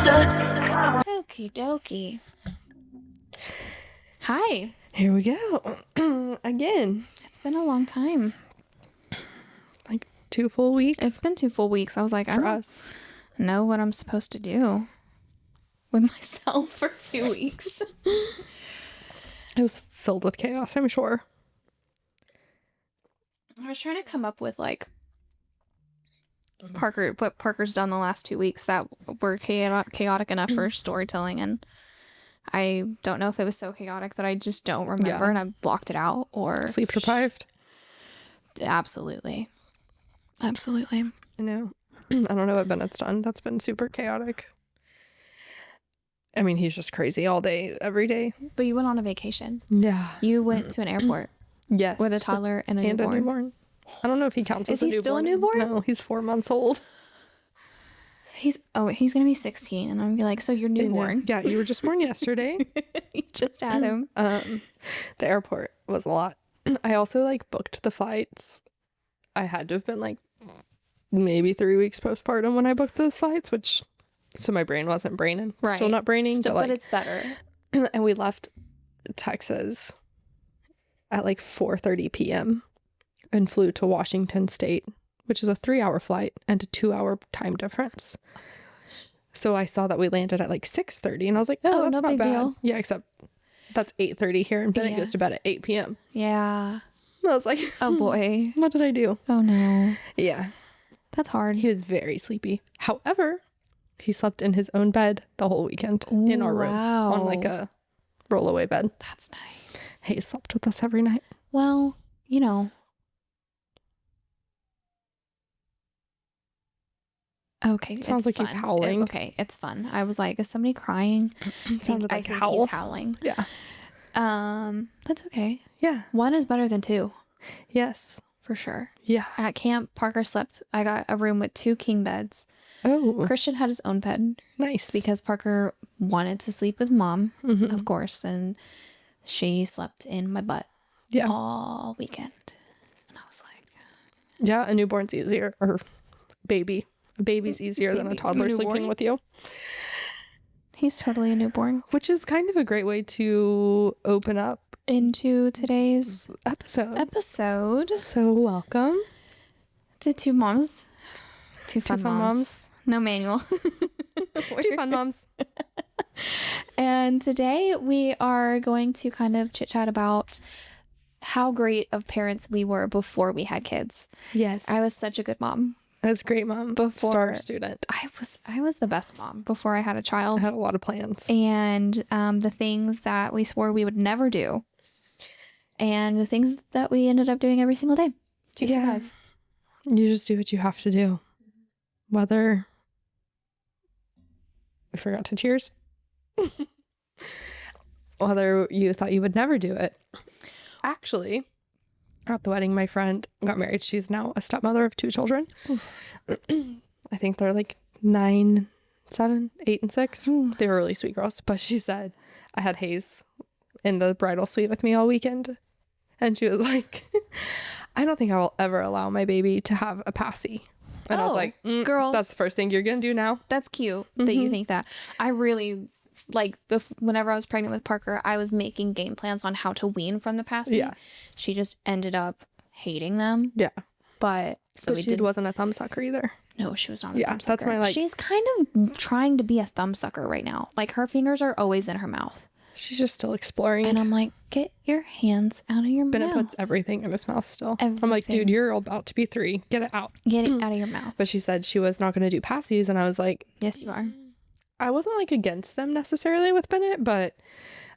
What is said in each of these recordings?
Okie dokie. Hi. Here we go. Again. It's been a long time. Like 2 full weeks. It's been 2 full weeks. I was like, I for don't us. know what I'm supposed to do with myself for 2 weeks. It was filled with chaos, I'm sure. I was trying to come up with like what Parker's done the last 2 weeks that were chaotic enough for storytelling, and I don't know if it was so chaotic that I just don't remember and I blocked it out, or Sleep deprived. Absolutely. I know. I don't know what Bennett's done. That's been super chaotic. I mean, he's just crazy all day, every day. But you went on a vacation. Yeah. You went to an airport. Yes. With a toddler and a newborn. I don't know if he counts as a newborn. Is he still a newborn? No, he's 4 months old. He's gonna be 16, and I'm gonna be like, so you're newborn? Yeah, you were just born yesterday. You just had him. The airport was a lot. I also like booked the flights. I had to have been like maybe 3 weeks postpartum when I booked those flights, which so my brain wasn't braining. Right. Still not braining, but it's better. And we left Texas at like 4:30 p.m. and flew to Washington State, which is a 3-hour flight and a 2-hour time difference. So I saw that we landed at like 6:30 and I was like, oh, that's no not big bad. deal. Yeah, except that's 8:30 here and Bennett goes to bed at 8 p.m. Yeah. And I was like, oh boy. What did I do? Oh no. Yeah. That's hard. He was very sleepy. However, he slept in his own bed the whole weekend in our room on like a rollaway bed. That's nice. He slept with us every night. Well, you know. Okay. It sounds like fun. he's howling. Okay, it's fun. I was like, is somebody crying? Sounded like think howl. he's howling. Yeah. That's okay. Yeah. 1 is better than 2. Yes. For sure. Yeah. At camp, Parker slept. I got a room with 2 king beds. Oh. Christian had his own bed Nice. because Parker wanted to sleep with mom, of course, and she slept in my butt all weekend. And I was like, yeah, a newborn's easier, or baby. A baby's easier than a toddler sleeping with you. He's totally a newborn. Which is kind of a great way to open up into today's episode. So welcome to 2 moms. 2 fun moms. No manual. 2 fun moms. And today we are going to kind of chit chat about how great of parents we were before we had kids. Yes. I was such a good mom. I was a great mom. Before Star student. I was the best mom before I had a child. I had a lot of plans. And the things that we swore we would never do. And the things that we ended up doing every single day to survive. You just do what you have to do. Whether I forgot to cheers. Whether you thought you would never do it. Actually, at the wedding, my friend got married. She's now a stepmother of 2 children. I think they're like 9, 7, 8, and 6. They were really sweet girls. But she said, I had Hayes in the bridal suite with me all weekend. And she was like, I don't think I will ever allow my baby to have a passy. And I was like, girl, that's the first thing you're going to do now. That's cute that you think that. I really, like, whenever I was pregnant with Parker, I was making game plans on how to wean from the passy. Yeah. She just ended up hating them. Yeah. But she wasn't a thumb sucker either. No, she was not a thumb sucker. That's my, like... She's kind of trying to be a thumb sucker right now. Like, her fingers are always in her mouth. She's just still exploring. And I'm like, get your hands out of your mouth. Bennett puts everything in his mouth still. Everything. I'm like, dude, you're about to be 3. Get it out. Get it out of your mouth. But she said she was not going to do passies. And I was like... Yes, you are. I wasn't like against them necessarily with Bennett, but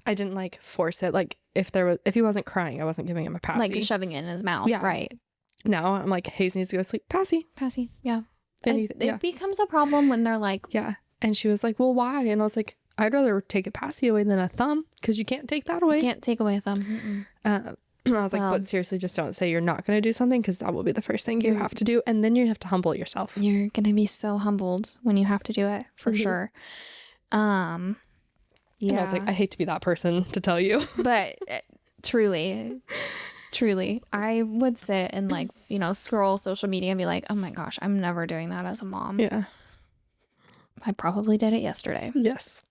I didn't like force it. Like if he wasn't crying, I wasn't giving him a passy. Like shoving it in his mouth. Yeah. Right. Now I'm like, Hayes needs to go sleep. Passy. Yeah. It becomes a problem when they're like... Yeah. And she was like, well, why? And I was like, I'd rather take a passy away than a thumb because you can't take that away. You can't take away a thumb. And I was like, but seriously, just don't say you're not going to do something because that will be the first thing you have to do. And then you have to humble yourself. You're going to be so humbled when you have to do it, for sure. Yeah. And I was like, I hate to be that person to tell you. But truly, I would sit and like, scroll social media and be like, oh my gosh, I'm never doing that as a mom. Yeah. I probably did it yesterday. Yes.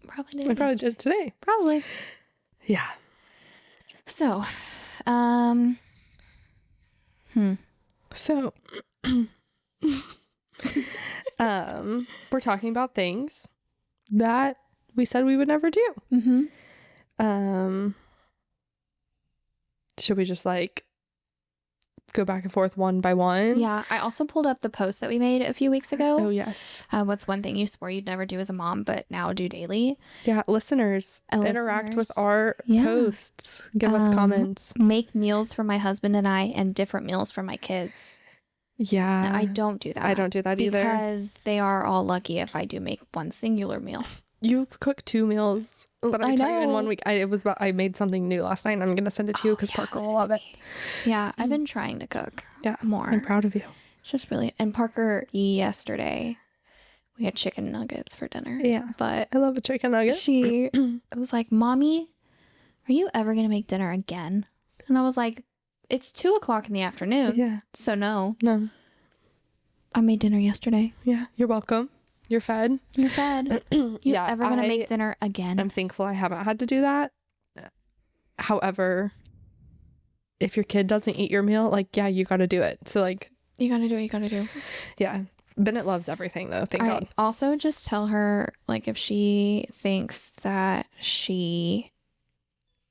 Probably did I it probably yesterday. did it today. Probably. Yeah. So, So, we're talking about things that we said we would never do. mm-hmm. Should we just like go back and forth one by one? Yeah. I also pulled up the post that we made a few weeks ago. Oh, yes. What's one thing you swore you'd never do as a mom, but now do daily? Yeah. Listeners, interact with our posts. Give us comments. Make meals for my husband and I, and different meals for my kids. Yeah. And I don't do that. I don't do that either. Because they are all lucky if I do make one singular meal. You cook 2 meals that I tell you in 1 week. I made something new last night, and I'm going to send it to you because Parker will love it. Yeah, I've been trying to cook more. I'm proud of you. It's just really... And Parker, yesterday, we had chicken nuggets for dinner. Yeah. But I love a chicken nugget. She was like, Mommy, are you ever going to make dinner again? And I was like, it's 2:00 in the afternoon. Yeah. So no. I made dinner yesterday. Yeah. You're welcome. You're fed. You're fed. You ever going to make dinner again? I'm thankful I haven't had to do that. However, if your kid doesn't eat your meal, like, yeah, you got to do it. So, like... You got to do what you got to do. Yeah. Bennett loves everything, though. Thank God. Also, just tell her, like, if she thinks that she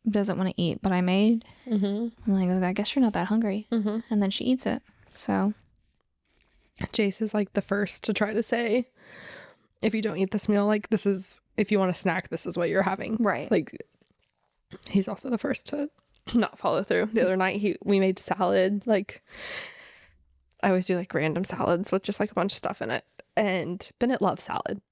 doesn't want to eat, but I made, I'm like, I guess you're not that hungry. And then she eats it. So... Jace is like the first to try to say, if you don't eat this meal, like, this is, if you want a snack, this is what you're having. Right. Like, he's also the first to not follow through. The other night we made salad. Like, I always do like random salads with just like a bunch of stuff in it. And Bennett loves salad.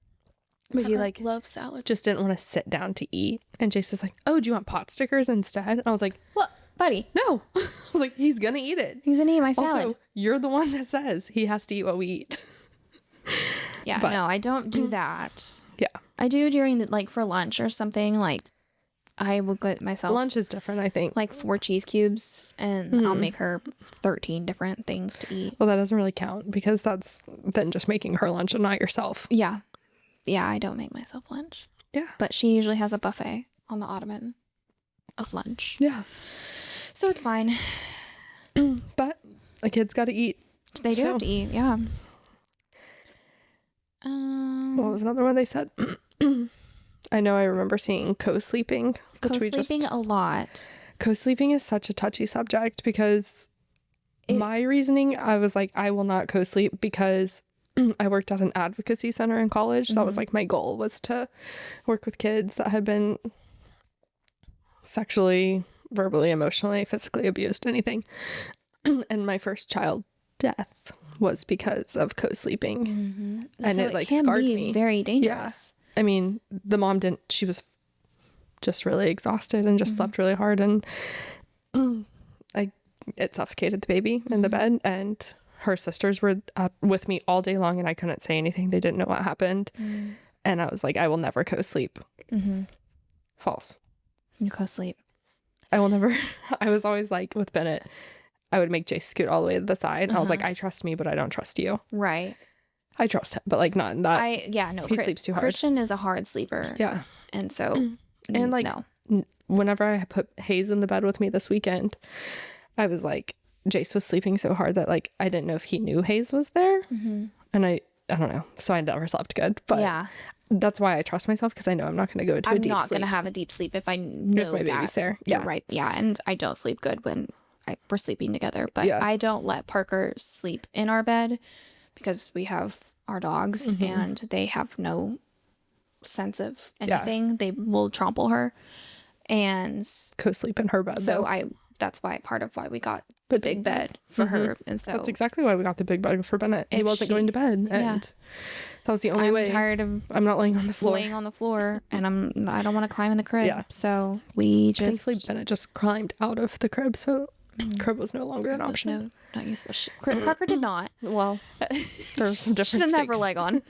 But he like loves salad. Just didn't want to sit down to eat. And Jace was like, oh, do you want pot stickers instead? And I was like, what? Buddy. No. I was like, he's gonna eat it. He's gonna eat my salad. Also, you're the one that says he has to eat what we eat. Yeah, but, no, I don't do that. Yeah. I do during the, like, for lunch or something, like, I will get myself... Lunch is different, I think. Like 4 cheese cubes, and I'll make her 13 different things to eat. Well, that doesn't really count, because that's then just making her lunch and not yourself. Yeah. Yeah, I don't make myself lunch. Yeah. But she usually has a buffet on the ottoman of lunch. Yeah. So it's fine. But a kid's got to eat. They do have to eat, yeah. What was another one they said? I know I remember seeing co-sleeping. Co-sleeping a lot. Co-sleeping is such a touchy subject because my reasoning, I was like, I will not co-sleep because I worked at an advocacy center in college. That was like my goal, was to work with kids that had been sexually, verbally, emotionally, physically abused, anything. And my first child death was because of co-sleeping. And so it like scarred me. Very dangerous. Yeah. I mean, the mom didn't, she was just really exhausted and just slept really hard, and it suffocated the baby in the bed, and her sisters were with me all day long, and I couldn't say anything. They didn't know what happened. And I was like, I will never co-sleep. False. You co-sleep. I will never. I was always like, with Bennett, I would make Jay scoot all the way to the side. I was like, I trust me, but I don't trust you. Right. I trust him, but like not in that. He sleeps too hard. Christian is a hard sleeper. Yeah. And so, and like, whenever I put Hayes in the bed with me this weekend, I was like, Jace was sleeping so hard that like I didn't know if he knew Hayes was there. And I don't know. So I never slept good. But yeah, that's why I trust myself, because I know I'm not going to go into a deep sleep. I'm not going to have a deep sleep if I know if my baby's there. Yeah. You're right. Yeah. And I don't sleep good when we're sleeping together. But I don't let Parker sleep in our bed because we have our dogs and they have no sense of anything. They will trample her and co-sleep in her bed. So that's why part of why we got the big bed for her. And so that's exactly why we got the big bed for Bennett. He wasn't going to bed, and that was the only way. I'm tired of laying on the floor. Laying on the floor, and I don't want to climb in the crib. Yeah. So we just thankfully Bennett just climbed out of the crib, so crib was no longer an option. Not useful. Parker did not. Well, there were some different. She didn't have her leg on.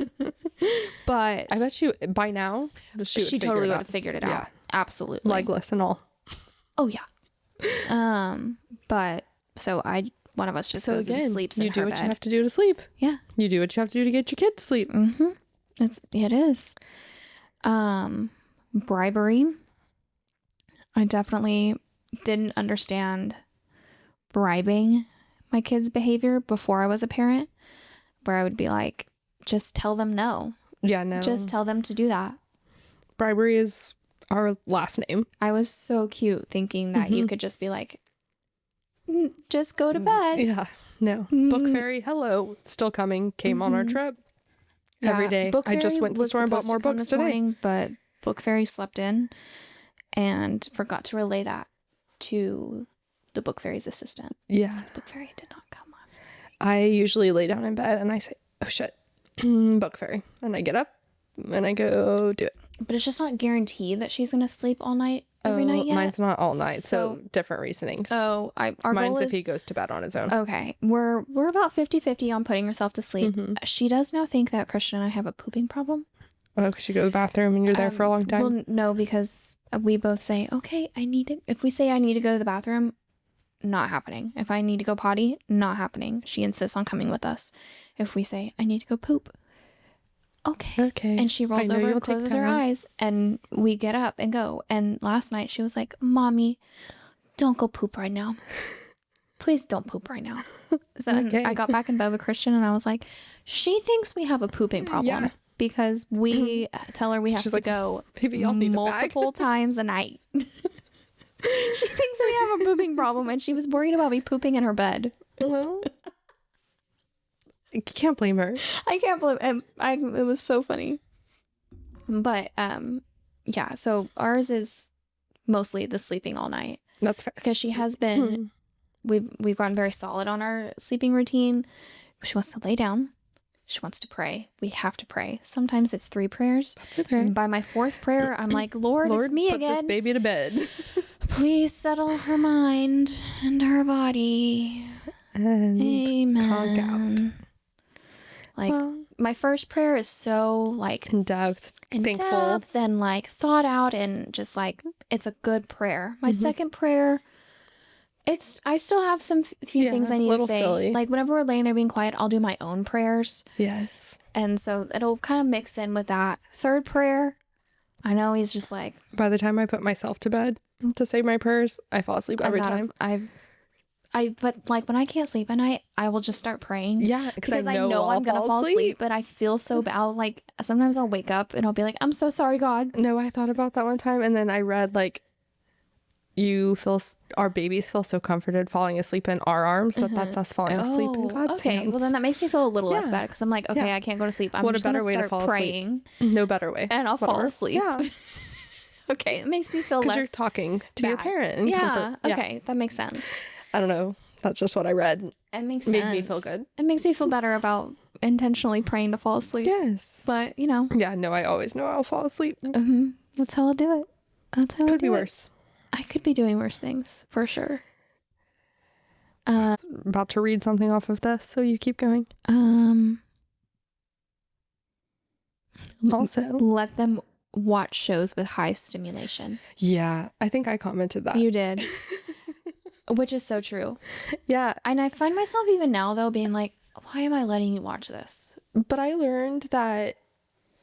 But I bet you by now she totally would have figured it out. Absolutely, legless and all. Oh yeah. But so one of us just goes and sleeps in her bed. You do what you have to do to sleep. Yeah. You do what you have to do to get your kid to sleep. It is. Bribery. I definitely didn't understand bribing my kids' behavior before I was a parent, where I would be like, just tell them no. Yeah, no. Just tell them to do that. Bribery is our last name. I was so cute thinking that you could just be like, just go to bed. Yeah, no. Book Fairy, hello, still coming, came on our trip every day. Book I just went to the store and bought more books today. Morning, but Book Fairy slept in and forgot to relay that to the Book Fairy's assistant. Yeah. So Book Fairy did not come last night. I usually lay down in bed and I say, oh shit, Book Fairy. And I get up and I go do it. But it's just not guaranteed that she's going to sleep all night every night yet. Mine's not all night, so different reasonings. Oh, our mine's goal if is, he goes to bed on his own. Okay. We're about 50-50 on putting herself to sleep. She does now think that Christian and I have a pooping problem. Oh, because you go to the bathroom and you're there for a long time? Well, no, because we both say, okay, if we say I need to go to the bathroom, not happening. If I need to go potty, not happening. She insists on coming with us. If we say I need to go poop, okay. And she rolls over and closes her eyes and we get up and go. And last night she was like, Mommy, don't go poop right now. Please don't poop right now. So I got back in bed with Christian and I was like, she thinks we have a pooping problem because we tell her we have to go multiple times a night. She thinks we have a pooping problem and she was worried about me pooping in her bed. Well, I can't blame her. I can't believe it. It was so funny. But yeah, so ours is mostly the sleeping all night. That's fair. Because she has been we've gotten very solid on our sleeping routine. She wants to lay down. She wants to pray. We have to pray. Sometimes it's 3 prayers. That's okay. And by my 4th prayer, I'm like, Lord, it's me put again. This baby to bed. Please settle her mind and her body. And amen. Conk out. Like, my first prayer is so, like... in depth, thankful. And, like, thought out and just, like, it's a good prayer. My second prayer, I still have some few things I need to say. Silly. Like, whenever we're laying there being quiet, I'll do my own prayers. Yes. And so it'll kind of mix in with that. Third prayer, I know he's just, like... By the time I put myself to bed to say my prayers, I fall asleep every time. But like when I can't sleep at night, I will just start praying. Yeah, because I know I'm gonna fall asleep, but I feel so bad. Like sometimes I'll wake up and I'll be like, I'm so sorry, God. No, I thought about that one time, and then I read like, our babies feel so comforted falling asleep in our arms that's us falling asleep in God's hands. Well then that makes me feel a little less bad because I'm like, okay, I can't go to sleep. I'm just gonna start praying. No better way. And I'll fall asleep. Yeah. Okay, it makes me feel less. Because you're talking to your parent. And comfort. Okay, that makes sense. I don't know. That's just what I read. It makes Made me feel good. It makes me feel better about intentionally praying to fall asleep. Yes. But, you know. Yeah, no, I always know I'll fall asleep. That's how I'll do it. That's how Could be worse. I could be doing worse things, for sure. About to read something off of this, so you keep going. Also, let them watch shows with high stimulation. Yeah, I think I commented that. You did. Which is so true. Yeah. And I find myself even now, though, being like, why am I letting you watch this? But I learned that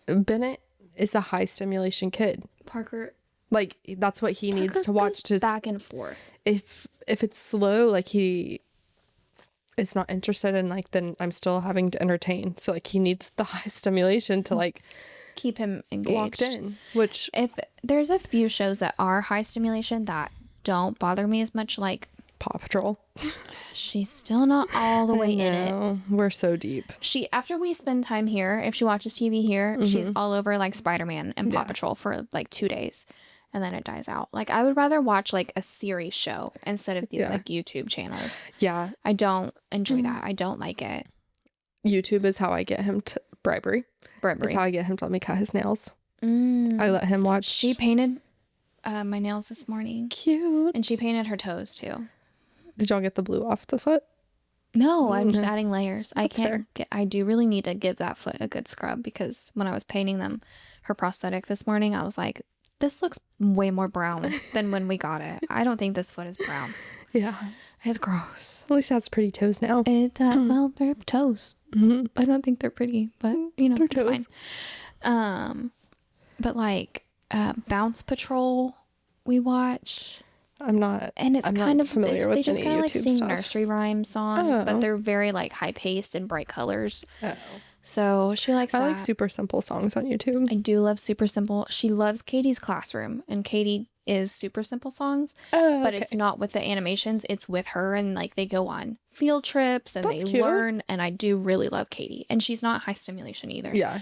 Bennett is a high stimulation kid. Parker. Like, that's what he needs to watch to... back and forth. If it's slow, like, he is not interested in, like, then I'm still having to entertain. So, like, he needs the high stimulation to, like... keep him engaged. Locked in. Which... if there's a few shows that are high stimulation that don't bother me as much, like Paw Patrol. She's still not all the way in it. We're so deep. After we spend time here, if she watches TV here, she's all over like Spider-Man and Paw Patrol for like 2 days. And then it dies out. Like, I would rather watch like a series show instead of these like YouTube channels. Yeah. I don't enjoy that. I don't like it. YouTube is how I get him to... Bribery. That's how I get him to let me cut his nails. I let him watch... She painted my nails this morning. Cute. And she painted her toes too. Did y'all get the blue off the foot? No, I'm just adding layers. That's I do really need to give that foot a good scrub because when I was painting her prosthetic this morning, I was like, this looks way more brown than when we got it. I don't think this foot is brown. Yeah. It's gross. At least it has pretty toes now. Well, they're toes. I don't think they're pretty, but you know, they're it's toes. But like Bounce Patrol we watch. I'm not kind of familiar with they just kind of like sing stuff. nursery rhyme songs, but they're very like high paced and bright colors. Oh. So she likes that. I like super simple songs on YouTube. I do love super simple. She loves Katie's Classroom, and Katie is super simple songs, but it's not with the animations. It's with her, and like they go on field trips and That's they cute. Learn. And I do really love Katie, and she's not high stimulation either. Yeah.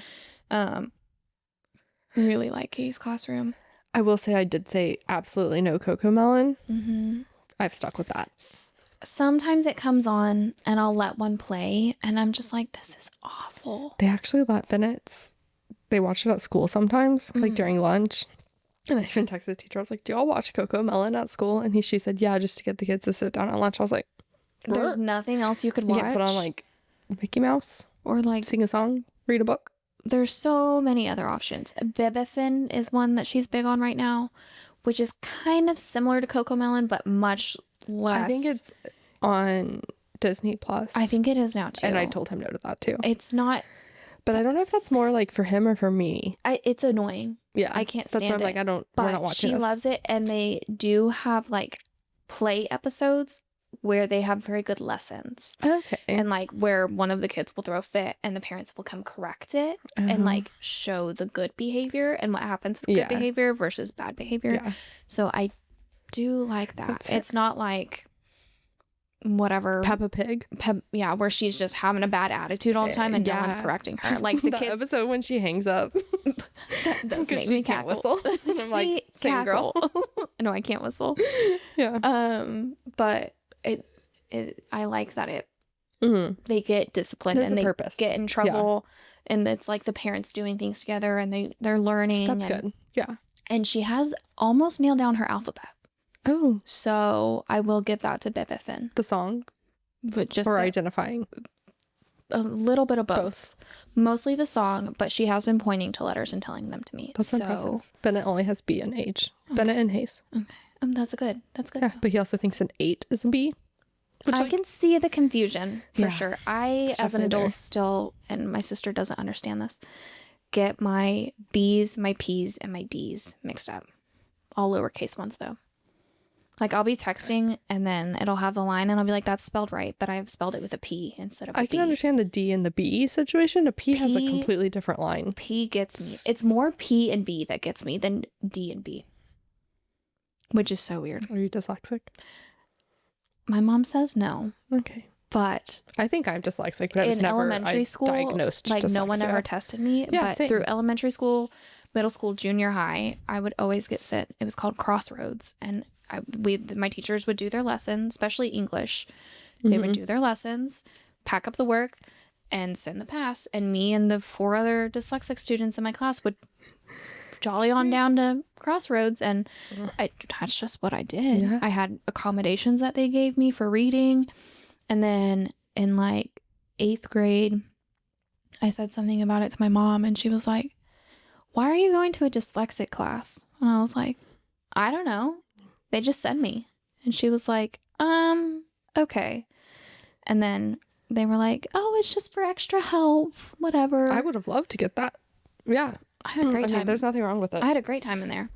Really like Katie's Classroom. I will say I did say absolutely no Coco Melon. Mm-hmm. I've stuck with that. Sometimes it comes on and I'll let one play and I'm just like, this is awful. They actually let Bennett's, they watch it at school sometimes, like during lunch. And I even texted the teacher. I was like, do y'all watch Coco Melon at school? And she said, yeah, just to get the kids to sit down at lunch. I was like, there's nothing else you could watch. You can't put on like Mickey Mouse or like sing a song, read a book. There's so many other options. Bebefin is one that she's big on right now, which is kind of similar to Coco Melon, but much less. I think it's on Disney Plus. I think it is now too. And I told him no to that too. It's not. But I don't know if that's more like for him or for me. It's annoying. Yeah. I can't stand it. That's why I'm like, we're not watching this. She loves it. And they do have like play episodes where they have very good lessons. Okay. And like where one of the kids will throw a fit and the parents will come correct it and like show the good behavior and what happens with good behavior versus bad behavior. Yeah. So I do like that. It's not like whatever Peppa Pig. Where she's just having a bad attitude all the time and no one's correcting her. Like the kids episode when she hangs up. that does make me cackle. Whistle. I'm like, same girl. No, I can't whistle. Yeah. But I like that they get disciplined. There's and they purpose. Get in trouble and it's like the parents doing things together and they're learning. That's good. Yeah. And she has almost nailed down her alphabet. Oh. So I will give that to Bebefin. The song? But just identifying? A little bit of both. Mostly the song, but she has been pointing to letters and telling them to me. That's impressive. Bennett only has B and H. Okay. Bennett and Hayes. Okay. That's good. Yeah, but he also thinks an 8 is a B. Which I can see the confusion for sure. I, as an adult still, and my sister doesn't understand this, get my B's, my P's, and my D's mixed up. All lowercase ones though. Like I'll be texting and then it'll have a line and I'll be like, that's spelled right, but I've spelled it with a P instead of a B. I can understand the D and the B situation. A P has a completely different line. P gets me. It's more P and B that gets me than D and B. Which is so weird. Are you dyslexic? My mom says no. Okay. But I think I'm dyslexic, but I was never elementary school, diagnosed like dyslexia. No one ever tested me. Yeah, but same. Through elementary school, middle school, junior high, I would always get sit. It was called Crossroads. And my teachers would do their lessons, especially English. They would do their lessons, pack up the work, and send the pass. And me and the 4 other dyslexic students in my class would jolly on down to Crossroads, and that's just what I did. Yeah. I had accommodations that they gave me for reading, and then in like 8th grade, I said something about it to my mom, and she was like, "Why are you going to a dyslexic class?" And I was like, "I don't know. They just send me." And she was like, okay. And then they were like, "Oh, it's just for extra help, whatever." I would have loved to get that. Yeah. I had a great time. There's nothing wrong with it. I had a great time in there.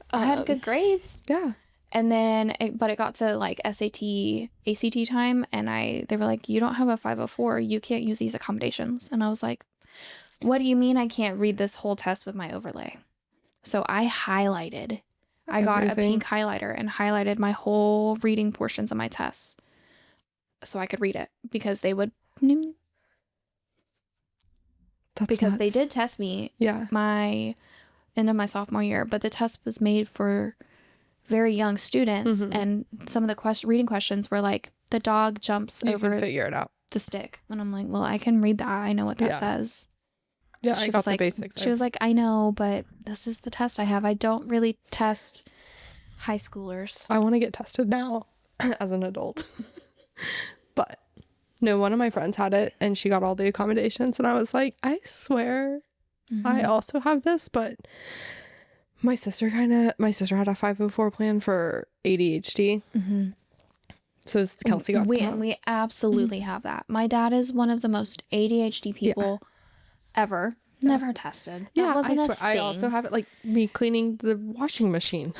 I had good grades. Yeah. And then, but it got to like SAT, ACT time, and they were like, "You don't have a 504. You can't use these accommodations." And I was like, "What do you mean I can't read this whole test with my overlay?" So I highlighted. I got a pink highlighter and highlighted my whole reading portions of my tests so I could read it because they would. Because they did test me my end of my sophomore year, but the test was made for very young students, and some of the reading questions were like, the dog jumps over figure it out. the stick, and I'm like, well, I can read that. I know what that says. Yeah, I got the basics. She was like, I know, but this is the test I have. I don't really test high schoolers. I want to get tested now as an adult, but. No, one of my friends had it and she got all the accommodations and I was like, I swear I also have this, but my sister had a 504 plan for ADHD. So Kelsey got we absolutely have that. My dad is one of the most ADHD people ever. Never tested. That Yeah, wasn't I a swear. I thing. also have it, like, me cleaning the washing machine.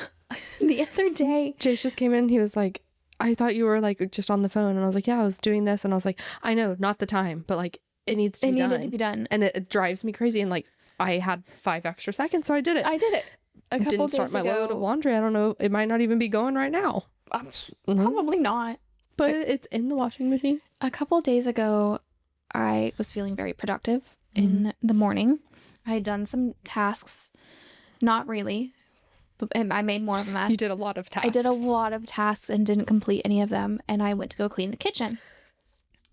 The other day, Jace just came in. He was like, I thought you were like just on the phone. And I was like, yeah, I was doing this. And I was like, I know, not the time, but like it needs to be done. It needed to be done. And it drives me crazy. And like I had 5 extra seconds, so I did it. A couple Didn't start my load of laundry. I don't know. It might not even be going right now. Probably not. But it's in the washing machine. A couple days ago, I was feeling very productive in the morning. I had done some tasks. Not really. And I made more of a mess. You did a lot of tasks. I did a lot of tasks and didn't complete any of them. And I went to go clean the kitchen.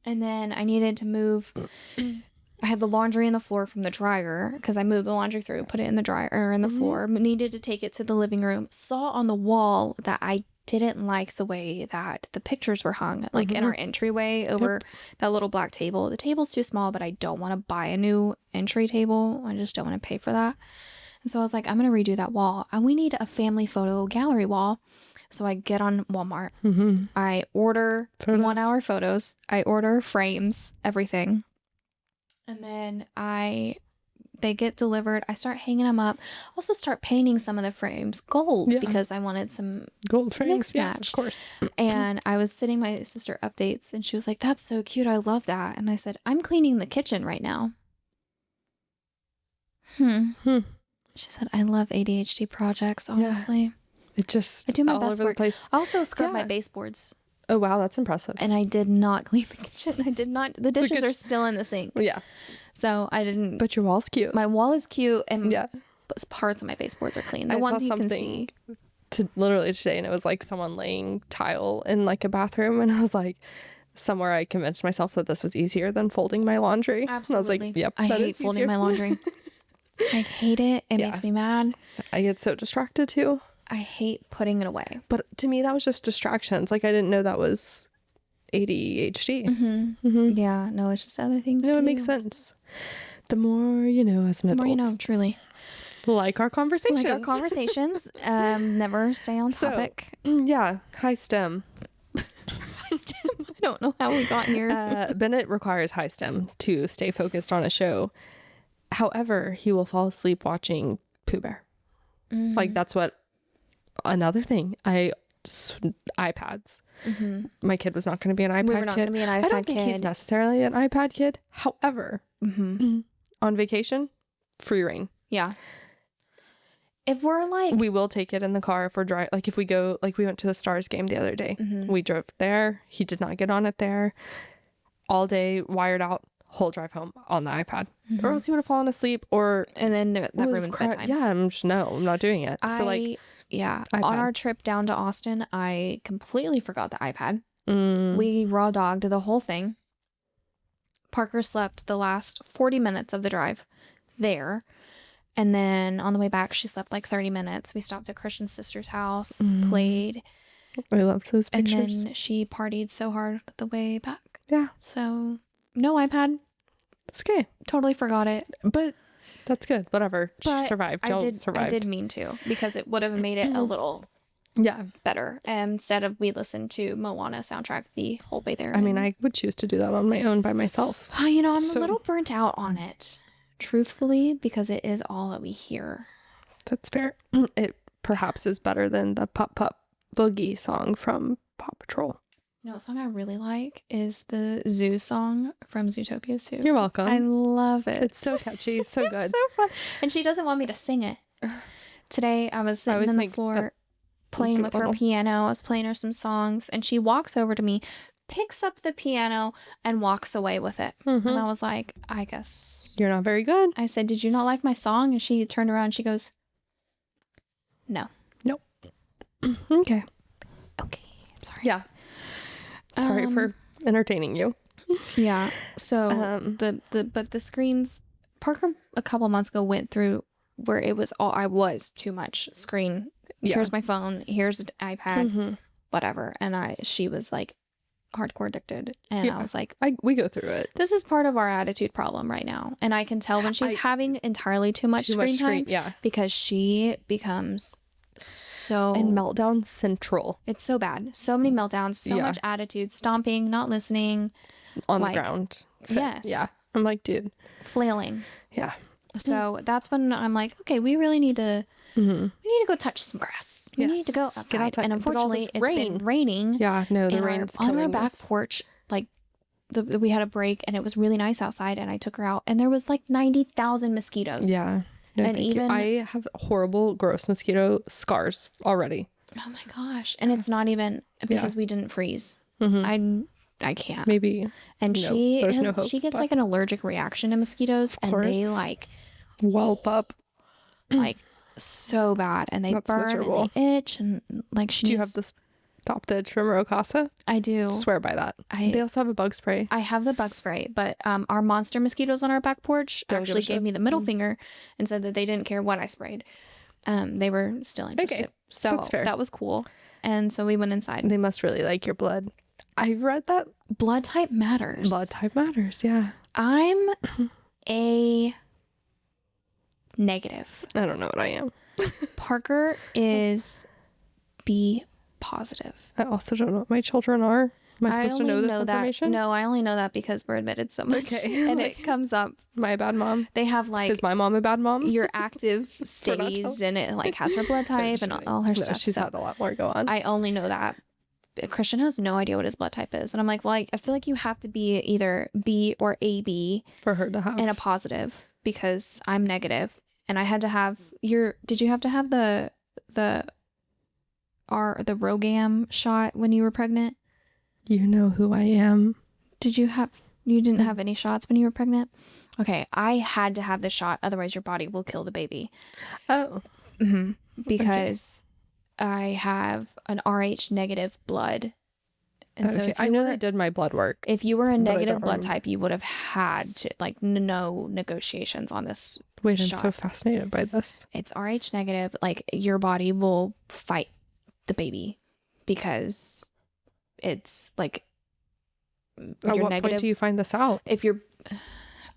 And then I needed to move. I had the laundry in the floor from the dryer because I moved the laundry through, put it in the dryer or in the floor. Needed to take it to the living room. Saw on the wall that I didn't like the way that the pictures were hung, like in our entryway over that little black table. The table's too small, but I don't want to buy a new entry table. I just don't want to pay for that. And so I was like, I'm going to redo that wall. And we need a family photo gallery wall. So I get on Walmart. I order 1 hour photos. I order frames, everything. And then they get delivered. I start hanging them up. Also start painting some of the frames gold because I wanted some gold frames. Mix match. Of course. And I was sitting my sister updates and she was like, that's so cute. I love that. And I said, I'm cleaning the kitchen right now. She said, I love ADHD projects, honestly. Yeah. I do my best work. I also scrub my baseboards. Oh, wow. That's impressive. And I did not clean the kitchen. I did not. The dishes are still in the sink. Yeah. So I didn't. But your wall's cute. My wall is cute. And parts of my baseboards are clean. The ones you can see. Literally today, and it was like someone laying tile in like a bathroom. And I was like, somewhere I convinced myself that this was easier than folding my laundry. Absolutely. And I was like, yep. I hate folding my laundry. I hate it. It makes me mad. I get so distracted too. I hate putting it away. But to me, that was just distractions. Like I didn't know that was ADHD. Yeah, no, it's just other things. No, it makes sense. The more you know as an adult. The more you know, truly. Like our conversations. Never stay on topic. Yeah, high STEM. High STEM. I don't know how we got here. Bennett requires high STEM to stay focused on a show. However, he will fall asleep watching Pooh Bear. Like that's what. Another thing, iPads. My kid was not going to be an iPad kid. We were not going to be an iPad kid. I don't think he's necessarily an iPad kid. However, on vacation, free reign. Yeah. If we're like... We will take it in the car if we're driving. Like if we go, like we went to the Stars game the other day. We drove there. He did not get on it there. All day, wired out, whole drive home on the iPad. Or else he would have fallen asleep and then that ruins bedtime. Yeah, I'm not doing it. So like... Yeah. iPad. On our trip down to Austin, I completely forgot the iPad. We raw dogged the whole thing. Parker slept the last 40 minutes of the drive there. And then on the way back, she slept like 30 minutes. We stopped at Christian's sister's house, played. I loved those pictures. And then she partied so hard the way back. Yeah. So no iPad. It's okay. Totally forgot it. But... That's good. Whatever. She survived. I did mean to because it would have made it a little better. Instead of we listened to Moana soundtrack the whole way there. I mean, I would choose to do that on my own by myself. I'm a little burnt out on it, truthfully, because it is all that we hear. That's fair. It perhaps is better than the Pop Pop Boogie song from Paw Patrol. You know what song I really like is the Zoo song from Zootopia Zoo. You're welcome. I love it. It's so catchy. So good. It's so fun. And she doesn't want me to sing it. Today I was sitting on the floor playing with her piano. I was playing her some songs and she walks over to me, picks up the piano and walks away with it. And I was like, I guess you're not very good. I said, did you not like my song? And she turned around and she goes, no. Nope. Okay. I'm sorry. Yeah. Sorry for entertaining you. Yeah. So but the screens, Parker a couple months ago went through where it was I was too much screen. Here's my phone. Here's an iPad, whatever. And she was like hardcore addicted. And I was like, we go through it. This is part of our attitude problem right now. And I can tell when she's having entirely too much screen time because she becomes and meltdown central. It's so bad. So many meltdowns, so much attitude, stomping, not listening. On the ground. Yes. Yeah. I'm like, dude. Flailing. Yeah. So that's when I'm like, okay, we really need to we need to go touch some grass. We need to go outside. And unfortunately, it's been raining. Yeah, no, the rain's on our back porch, like we had a break and it was really nice outside, and I took her out and there was like 90,000 mosquitoes. Yeah. No, and even I have horrible, gross mosquito scars already. Oh my gosh. And it's not even because we didn't freeze. I can't. Maybe. And she gets like an allergic reaction to mosquitoes, and they like whelp up like so bad, and they burn miserable. And they itch, and like Do you have the Stop the Itch from Rocasa? I do. Swear by that. They also have a bug spray. I have the bug spray, but our monster mosquitoes on our back porch actually gave me the middle finger and said that they didn't care what I sprayed. They were still interested. Okay. So that was cool. And so we went inside. They must really like your blood. I've read that blood type matters. Blood type matters, yeah. I'm a negative. I don't know what I am. Parker is B positive. I also don't know what my children are. Am I supposed to know this information? No, I only know that because we're admitted so much. Okay. And it comes up. My bad mom. They have like. Is my mom a bad mom? Your active stays, and it like has her blood type and all her stuff. She's had a lot more go on. I only know that. Christian has no idea what his blood type is. And I'm like, well, I feel like you have to be either B or AB. For her to have. And a positive, because I'm negative. And I had to have did you have to have the Rogam shot when you were pregnant? You know who I am. You didn't have any shots when you were pregnant? Okay, I had to have the shot, otherwise your body will kill the baby. Oh. Mm-hmm. Because I have an Rh negative blood. And so I know they did my blood work. If you were a negative blood type, you would have had to, like, no negotiations on this Wait, shot. I'm so fascinated by this. It's Rh negative. Like, your body will fight the baby because it's like at what point do you find this out? If you're,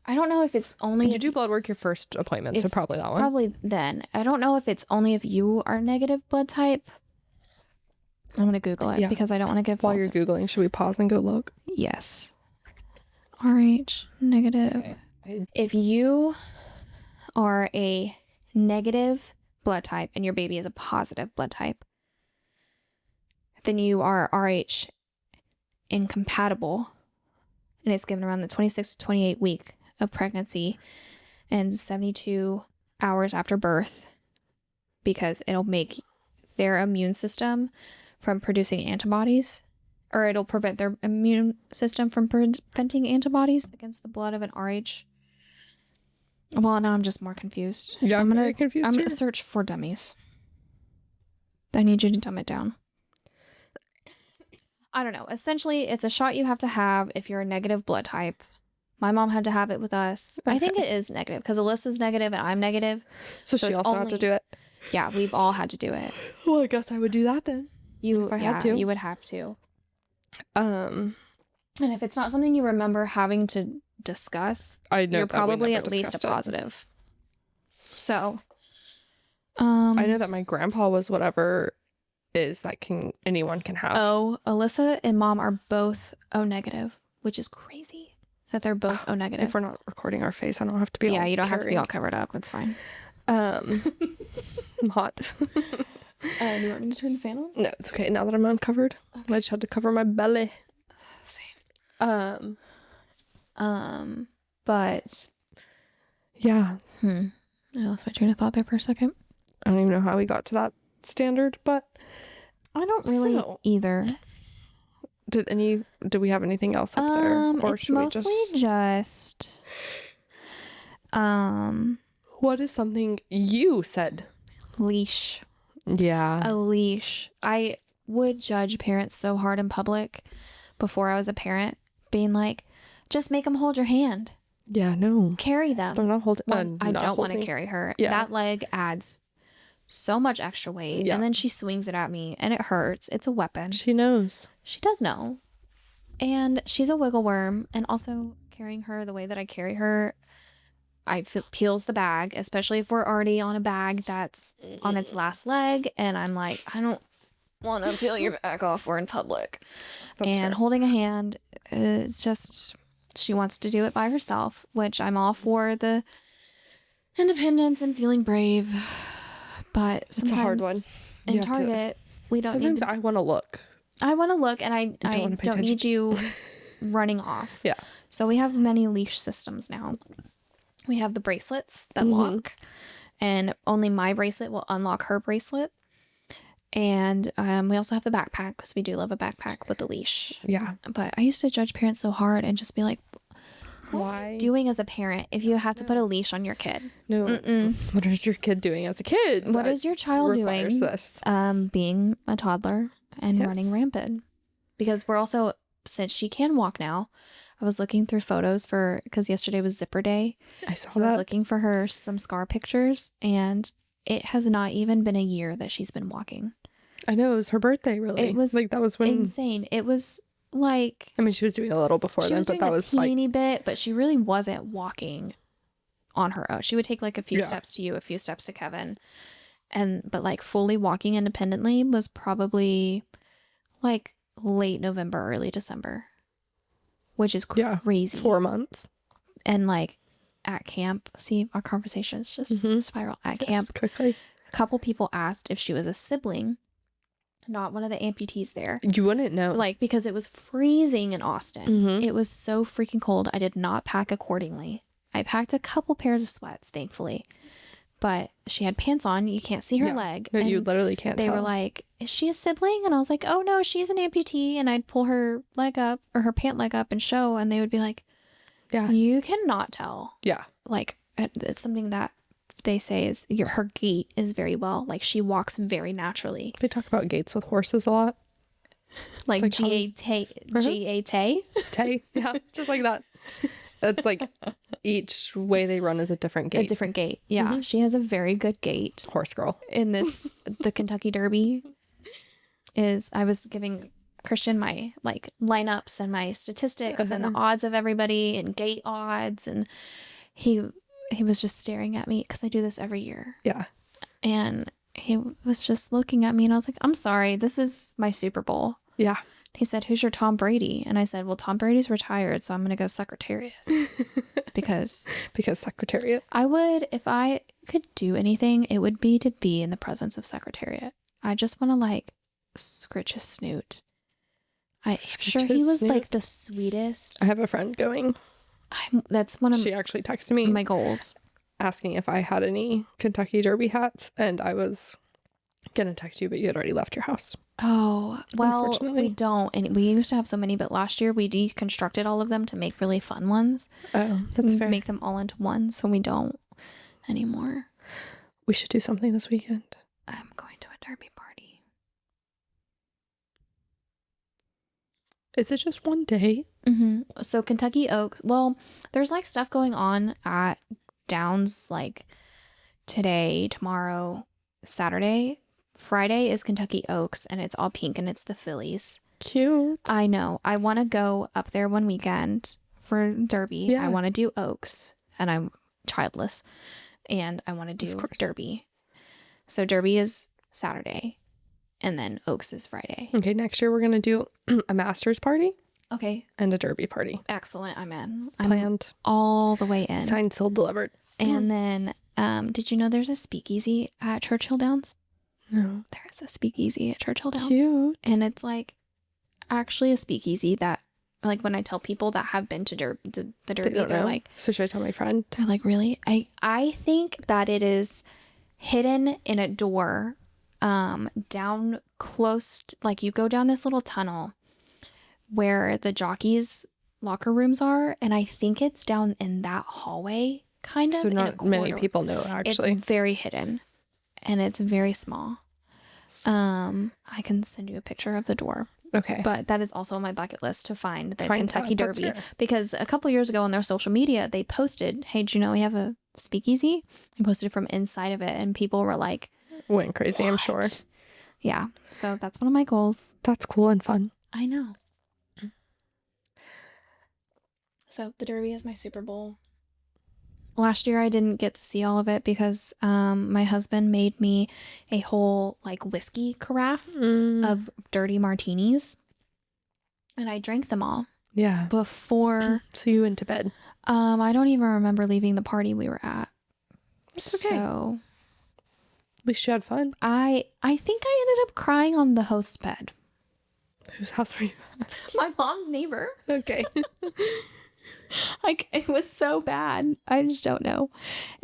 I don't know if it's only. Did you do blood work your first appointment? So probably that one. Probably then. I don't know if it's only if you are negative blood type. I'm gonna Google it because I don't want to give. While you're Googling, should we pause and go look? Yes. Rh negative. Okay. If you are a negative blood type and your baby is a positive blood type, then you are Rh incompatible, and it's given around the 26 to 28 week of pregnancy and 72 hours after birth, because it'll make their immune system from producing antibodies, or it'll prevent their immune system from preventing antibodies against the blood of an Rh. Well, now I'm just more confused. Yeah, I'm very confused. I'm going to search for dummies. I need you to dumb it down. I don't know. Essentially, it's a shot you have to have if you're a negative blood type. My mom had to have it with us. Okay. I think it is negative because Alyssa's negative and I'm negative. So she also had to do it? Yeah, we've all had to do it. Well, I guess I would do that then. If I had to. You would have to. And if it's not something you remember having to discuss, you're probably at least a positive. So, I know that my grandpa was whatever is that anyone can have. Oh, Alyssa and mom are both O negative, which is crazy that they're both O negative. If we're not recording our face, I don't have to be all you don't have to be all covered up. It's fine. I'm hot. Do you want me to turn the fan on? No, it's okay. Now that I'm uncovered, I just had to cover my belly. Same. But yeah. I lost my train of thought there for a second. I don't even know how we got to that standard, but I don't really either. Did we have anything else up there? Or it's mostly just what is something you said? Leash. Yeah. A leash. I would judge parents so hard in public before I was a parent, being like, just make them hold your hand. Yeah, no. Carry them. They're not holding. I don't want to carry her. Yeah. That leg adds so much extra weight. Yeah. And then she swings it at me and it hurts. It's a weapon. She knows. She does know. And she's a wiggle worm. And also carrying her the way that I carry her, I feel peels the bag, especially if we're already on a bag that's on its last leg. And I'm like, I don't want to peel your back off. We're in public. That's fair. Holding a hand, it's just, she wants to do it by herself, which I'm all for the independence and feeling brave. But sometimes it's a hard one. In Target, we don't sometimes I want to look. I want to look, and I don't need you running off. Yeah. So we have many leash systems now. We have the bracelets that lock, and only my bracelet will unlock her bracelet. And we also have the backpack, because we do love a backpack with a leash. Yeah. But I used to judge parents so hard and just be like, why are you doing as a parent if you have to put a leash on your kid? No. What is your kid doing as a kid? What is your child doing? This? Being a toddler and running rampant. Because we're also, since she can walk now, I was looking through photos because yesterday was zipper day. I saw that. I was looking for her some scar pictures, and it has not even been a year that she's been walking. I know, it was her birthday, really. It was like, that was when insane. It was like, I mean, she was doing a little before then, but that was like a teeny bit, but she really wasn't walking on her own. She would take like a few steps to you, a few steps to Kevin, but like fully walking independently was probably like late November, early December, which is crazy. 4 months. And like at camp, see, our conversations just spiral at camp. Quickly. A couple people asked if she was a sibling, not one of the amputees there. You wouldn't know. Like, because it was freezing in Austin. It was so freaking cold. I did not pack accordingly. I packed a couple pairs of sweats, thankfully. But she had pants on. You can't see her leg. No, you literally can't tell. They were like, is she a sibling? And I was like, oh, no, she's an amputee. And I'd pull her leg up, or her pant leg up, and show. And they would be like, you cannot tell. Yeah. Like, it's something that they say is her gait is very well. Like, she walks very naturally. They talk about gaits with horses a lot. Like G-A-T. Tay. Yeah, just like that. It's like each way they run is a different gait. A different gait. Yeah. She has a very good gait. Horse girl. In the Kentucky Derby I was giving Christian my like lineups and my statistics and the odds of everybody and gait odds, and he was just staring at me because I do this every year. Yeah. And he was just looking at me, and I was like, I'm sorry, this is my Super Bowl. Yeah. He said, who's your Tom Brady? And I said, well, Tom Brady's retired, so I'm going to go Secretariat. because Secretariat. I would, if I could do anything, it would be to be in the presence of Secretariat. I just want to like scritch his snoot. I'm sure he was like the sweetest. I have a friend going. That's one of she actually texted me my goals, asking if I had any Kentucky Derby hats, and I was gonna text you, but you had already left your house. Oh, well, we don't. And we used to have so many, but last year we deconstructed all of them to make really fun ones. Oh, that's fair. Make them all into one, so we don't anymore. We should do something this weekend. I'm going to a Derby party. Is it just one day? So Kentucky Oaks, well, there's like stuff going on at Downs like today, tomorrow, Saturday. Friday is Kentucky Oaks, and it's all pink, and it's the Phillies. Cute. I know. I want to go up there one weekend for Derby. Yeah. I want to do Oaks, and I'm childless, and I want to do Derby. So Derby is Saturday, and then Oaks is Friday. Okay, next year we're going to do a Masters party. Okay. And a Derby party. Excellent. I'm in. Planned. All the way in. Signed, sealed, delivered. And then, did you know there's a speakeasy at Churchill Downs? No. There is a speakeasy at Churchill Downs. Cute. And it's like actually a speakeasy that, like, when I tell people that have been to the Derby, they're like, so should I tell my friend? They're like, really? I think that it is hidden in a door down close like you go down this little tunnel where the jockeys locker rooms are, and I think it's down in that hallway kind of. So not many people know, actually. It's very hidden, and it's very small. I can send you a picture of the door. Okay. But that is also on my bucket list to find the Kentucky Derby, because a couple years ago on their social media they posted, hey, do you know we have a speakeasy? They posted from inside of it, and people were like, went crazy. What? I'm sure. Yeah, so that's one of my goals. That's cool and fun. I know. So the Derby is my Super Bowl. Last year I didn't get to see all of it because my husband made me a whole like whiskey carafe of dirty martinis, and I drank them all. Yeah. Before. So you went to bed. I don't even remember leaving the party we were at. It's okay. So at least you had fun. I think I ended up crying on the host's bed. Whose house were you at? My mom's neighbor. Okay. Like, it was so bad. I just don't know.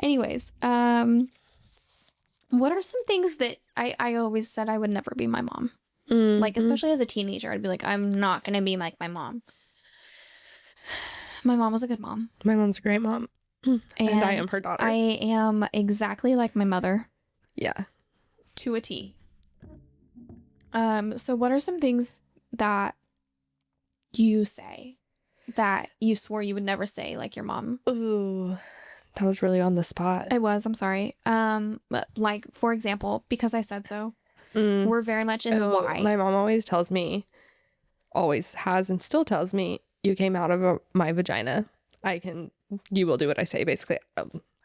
Anyways, what are some things that I always said I would never be my mom? Mm-hmm. Like, especially as a teenager, I'd be like, I'm not going to be like my mom. My mom was a good mom. My mom's a great mom. And I am her daughter. I am exactly like my mother. Yeah. To a T. So what are some things that you say that you swore you would never say like your mom? Ooh, that was really on the spot. I was, I'm sorry. But like, for example, because I said so, we're very much in the why. My mom always tells me, always has and still tells me, you came out of my vagina. You will do what I say, basically.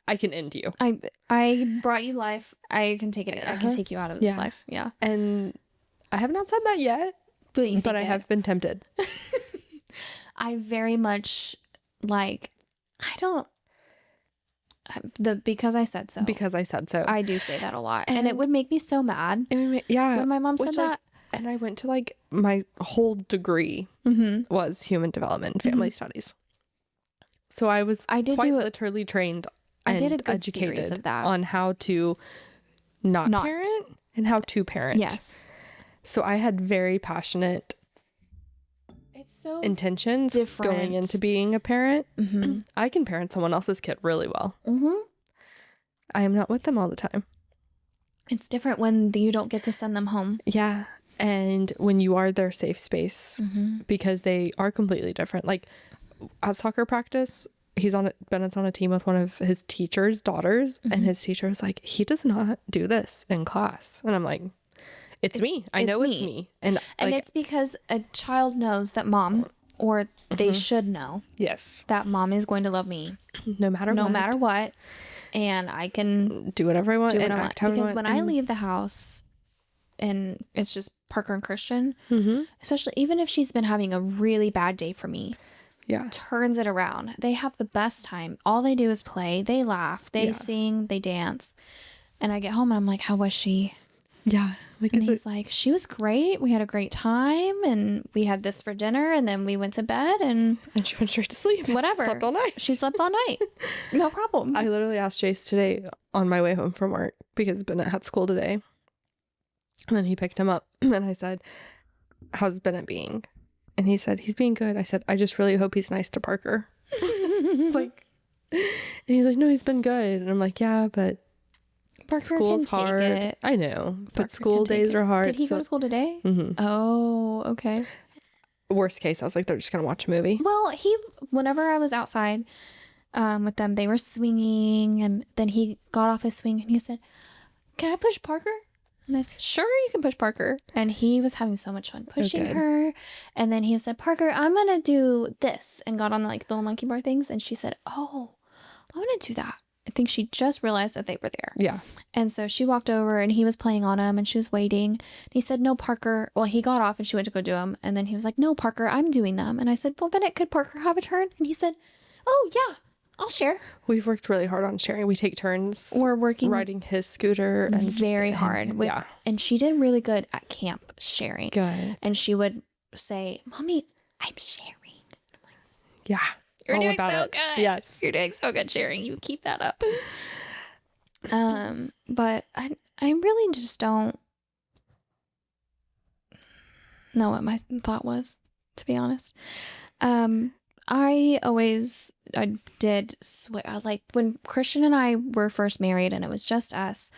I can end you. I brought you life. I can take it. I can take you out of this life. Yeah. And I have not said that yet, but I have been tempted. I very much like, because I said so. Because I said so. I do say that a lot. And it would make me so mad. Yeah. When my mom said that. And I went to like my whole degree was human development and family studies. So I did quite literally trained and did a good educated series of that. on how to not parent and how to parent. Yes. So I had very passionate intentions going into being a parent. I can parent someone else's kid really well. I am not with them all the time. It's different when you don't get to send them home. Yeah. And when you are their safe space, because they are completely different. Like at soccer practice, Bennett's on a team with one of his teacher's daughters, and his teacher was like, he does not do this in class. And I'm like, it's me. I know it's me. And it's because a child knows that mom, or they should know, yes, that mom is going to love me no matter what. And I can do whatever I want. Because when I leave the house and it's just Parker and Christian, especially even if she's been having a really bad day for me, turns it around. They have the best time. All they do is play. They laugh. They sing. They dance. And I get home and I'm like, how was she? Yeah. And he's like, she was great. We had a great time and we had this for dinner and then we went to bed and she went straight to sleep. Whatever. Slept all night. She slept all night. No problem. I literally asked Jace today on my way home from work because Bennett had school today. And then he picked him up and I said, how's Bennett being? And he said, he's being good. I said, I just really hope he's nice to Parker. And he's like, no, he's been good. And I'm like, yeah, but Parker school's hard. It. I know, but Parker school days are hard. Did he go to school today? Oh, okay. Worst case, I was like, they're just gonna watch a movie. Well, whenever I was outside with them, they were swinging, and then he got off his swing and he said, "Can I push Parker?" And I said, "Sure, you can push Parker." And he was having so much fun pushing her. And then he said, "Parker, I'm gonna do this," and got on like the little monkey bar things. And she said, "Oh, I want to do that." I think she just realized that they were there. Yeah. And so she walked over and he was playing on him and she was waiting. And he said, "No, Parker." Well, he got off and she went to go do them. And then he was like, "No, Parker, I'm doing them." And I said, "Well, Bennett, could Parker have a turn?" And he said, "Oh, yeah, I'll share." We've worked really hard on sharing. We take turns. We're working. Riding his scooter. And very hard. And she did really good at camp sharing. Good. And she would say, "Mommy, I'm sharing." I'm like, yeah. You're doing so good. Yes. You're doing so good sharing. You keep that up. But I really just don't know what my thought was, to be honest. I did swear, like when Christian and I were first married and it was just us,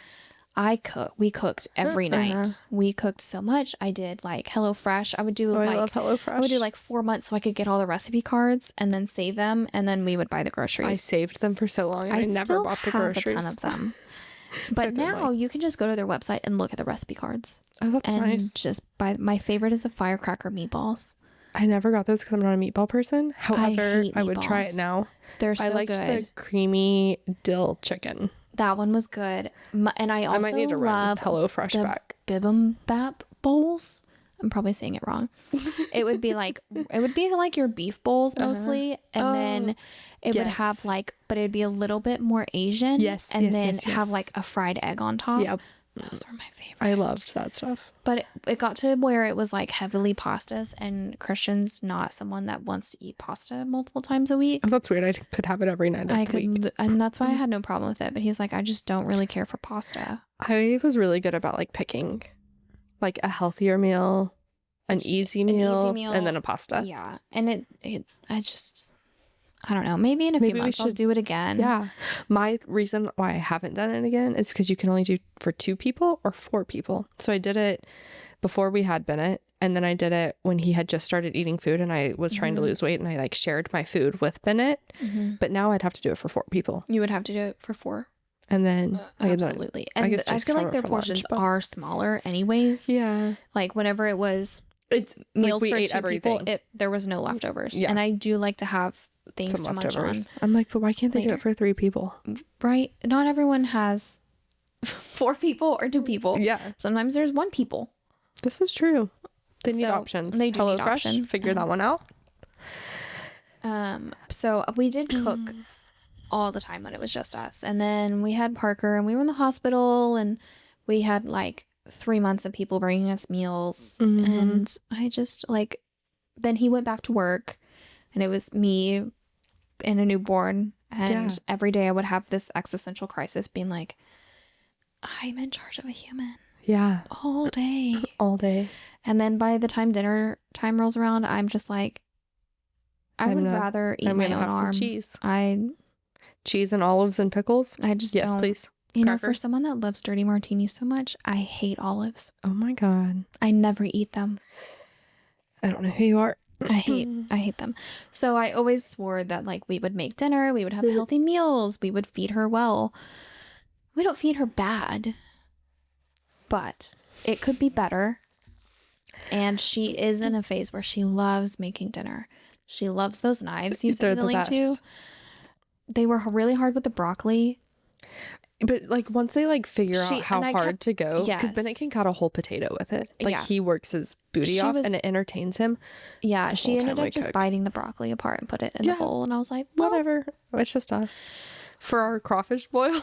we cooked every night. We cooked so much. I did like HelloFresh. I love HelloFresh. I would do like 4 months so I could get all the recipe cards and then save them, and then we would buy the groceries. I saved them for so long and I never bought the groceries. I still have a ton of them. But now you can just go to their website and look at the recipe cards. Oh, that's nice. Just buy. My favorite is the firecracker meatballs. I never got those because I'm not a meatball person. However, I would try it now. They're so good. I liked the creamy dill chicken. That one was good. And I also might need to run HelloFresh back. Bibimbap bowls. I'm probably saying it wrong. It would be like your beef bowls mostly, and then it would have like, but it'd be a little bit more Asian. Yes. And then have like a fried egg on top. Yep. Those were my favorite. I loved that stuff. But it got to where it was like heavily pastas, and Christian's not someone that wants to eat pasta multiple times a week. Oh, that's weird. I could have it every night of the week. And that's why I had no problem with it. But he's like, I just don't really care for pasta. I was really good about like picking like a healthier meal, an easy meal, and then a pasta. Yeah. And I don't know. Maybe in a few months I'll do it again. Yeah. My reason why I haven't done it again is because you can only do for 2 people or 4 people. So I did it before we had Bennett, and then I did it when he had just started eating food and I was trying to lose weight, and I like shared my food with Bennett. But now I'd have to do it for 4 people. You would have to do it for 4. And then absolutely. And I feel like their portions are smaller anyways. Yeah. Like whenever it's meals like for 2 people, there was no leftovers. Yeah. And I do like to have things to munch on. I'm like, but why can't they do it for 3 people? Right? Not everyone has 4 people or 2 people. Yeah. Sometimes there's 1 people. This is true. They need options. They do need options. Figure that one out. So we did cook all the time when it was just us. And then we had Parker, and we were in the hospital, and we had like 3 months of people bringing us meals. And I just like, then he went back to work, and it was me and a newborn. And every day I would have this existential crisis being like, I'm in charge of a human. Yeah. All day. All day. And then by the time dinner time rolls around, I'm just like, I would rather eat my own arm. Cheese and olives and pickles. I just yes, don't. Please. You know, for someone that loves dirty martinis so much, I hate olives. Oh my God. I never eat them. I don't know who you are. I hate them. So I always swore that like we would make dinner, we would have healthy meals, we would feed her well. We don't feed her bad, but it could be better. And she is in a phase where she loves making dinner. She loves those knives you sent me the link to. They were really hard with the broccoli. But like once they like figure out how hard to go, because Bennett can cut a whole potato with it. Like he works his booty off and it entertains him. Yeah, she ended up just biting the broccoli apart and put it in the bowl. And I was like, whatever. It's just us. For our crawfish boil,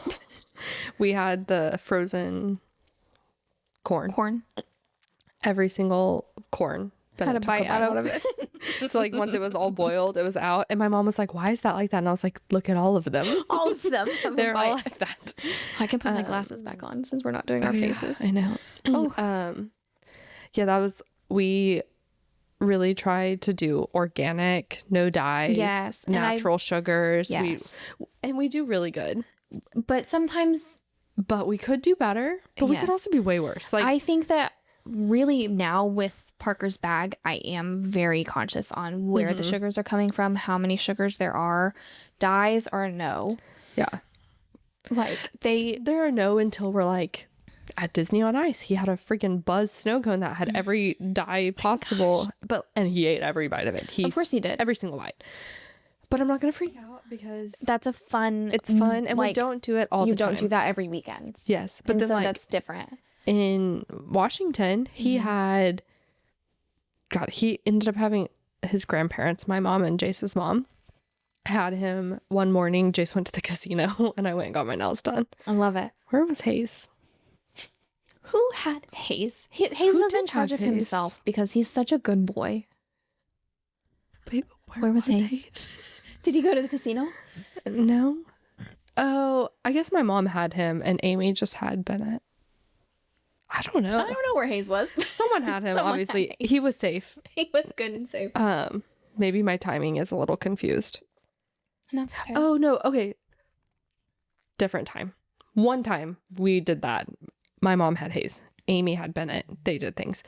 we had the frozen corn. Every single corn. Had a bite out of it. So like once it was all boiled, it was out, and my mom was like, why is that like that? And I was like, look at all of them. All of them. They're all like that. I can put my glasses back on since we're not doing our faces. I know. We really tried to do organic, no dyes, natural sugars. We do really good. But sometimes we could do better, but we could also be way worse. Like I think that really now with Parker's bag, I am very conscious on where the sugars are coming from, how many sugars there are. Dyes are a no. Yeah. Like they're a no until we're like at Disney on Ice. He had a freaking Buzz snow cone that had every dye possible, and he ate every bite of it. Of course he did. Every single bite. But I'm not going to freak out because that's a fun. It's fun, and we don't do it all the time. You don't do that every weekend. Yes, but then so that's different. In Washington, he had, he ended up having his grandparents, my mom and Jace's mom, had him one morning. Jace went to the casino and I went and got my nails done. I love it. Where was Hayes? Who had Hayes? Hayes was in charge of himself because he's such a good boy. Wait, where was Hayes? Did he go to the casino? No. Oh, I guess my mom had him and Amy just had Bennett. I don't know. I don't know where Hayes was. Someone had him, obviously. He was safe. He was good and safe. Maybe my timing is a little confused. And that's okay. Oh, no. Okay. Different time. One time we did that. My mom had Hayes. Amy had Bennett. They did things.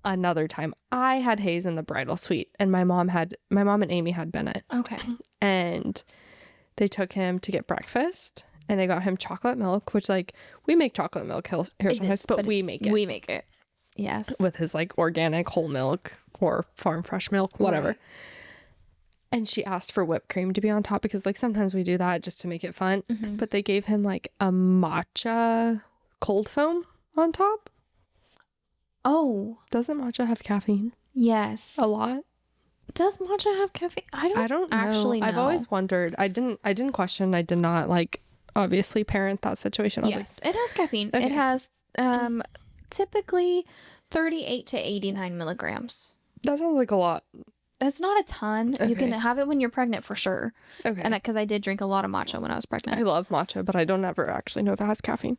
Another time I had Hayes in the bridal suite, and my mom and Amy had Bennett. Okay. And they took him to get breakfast. And they got him chocolate milk, which like we make chocolate milk here sometimes, but we make it. We make it. Yes. With his like organic whole milk or farm fresh milk, whatever. Right. And she asked for whipped cream to be on top because like sometimes we do that just to make it fun. But they gave him like a matcha cold foam on top. Oh. Doesn't matcha have caffeine? Yes. A lot? Does matcha have caffeine? I don't actually know. I've always wondered. I didn't question. I did not obviously parent that situation. Yes, it has caffeine. Okay. It has typically 38 to 89 milligrams. That sounds like a lot. That's not a ton. Okay. You can have it when you're pregnant for sure. Okay. And because I did drink a lot of matcha when I was pregnant. I love matcha, but I don't ever actually know if it has caffeine.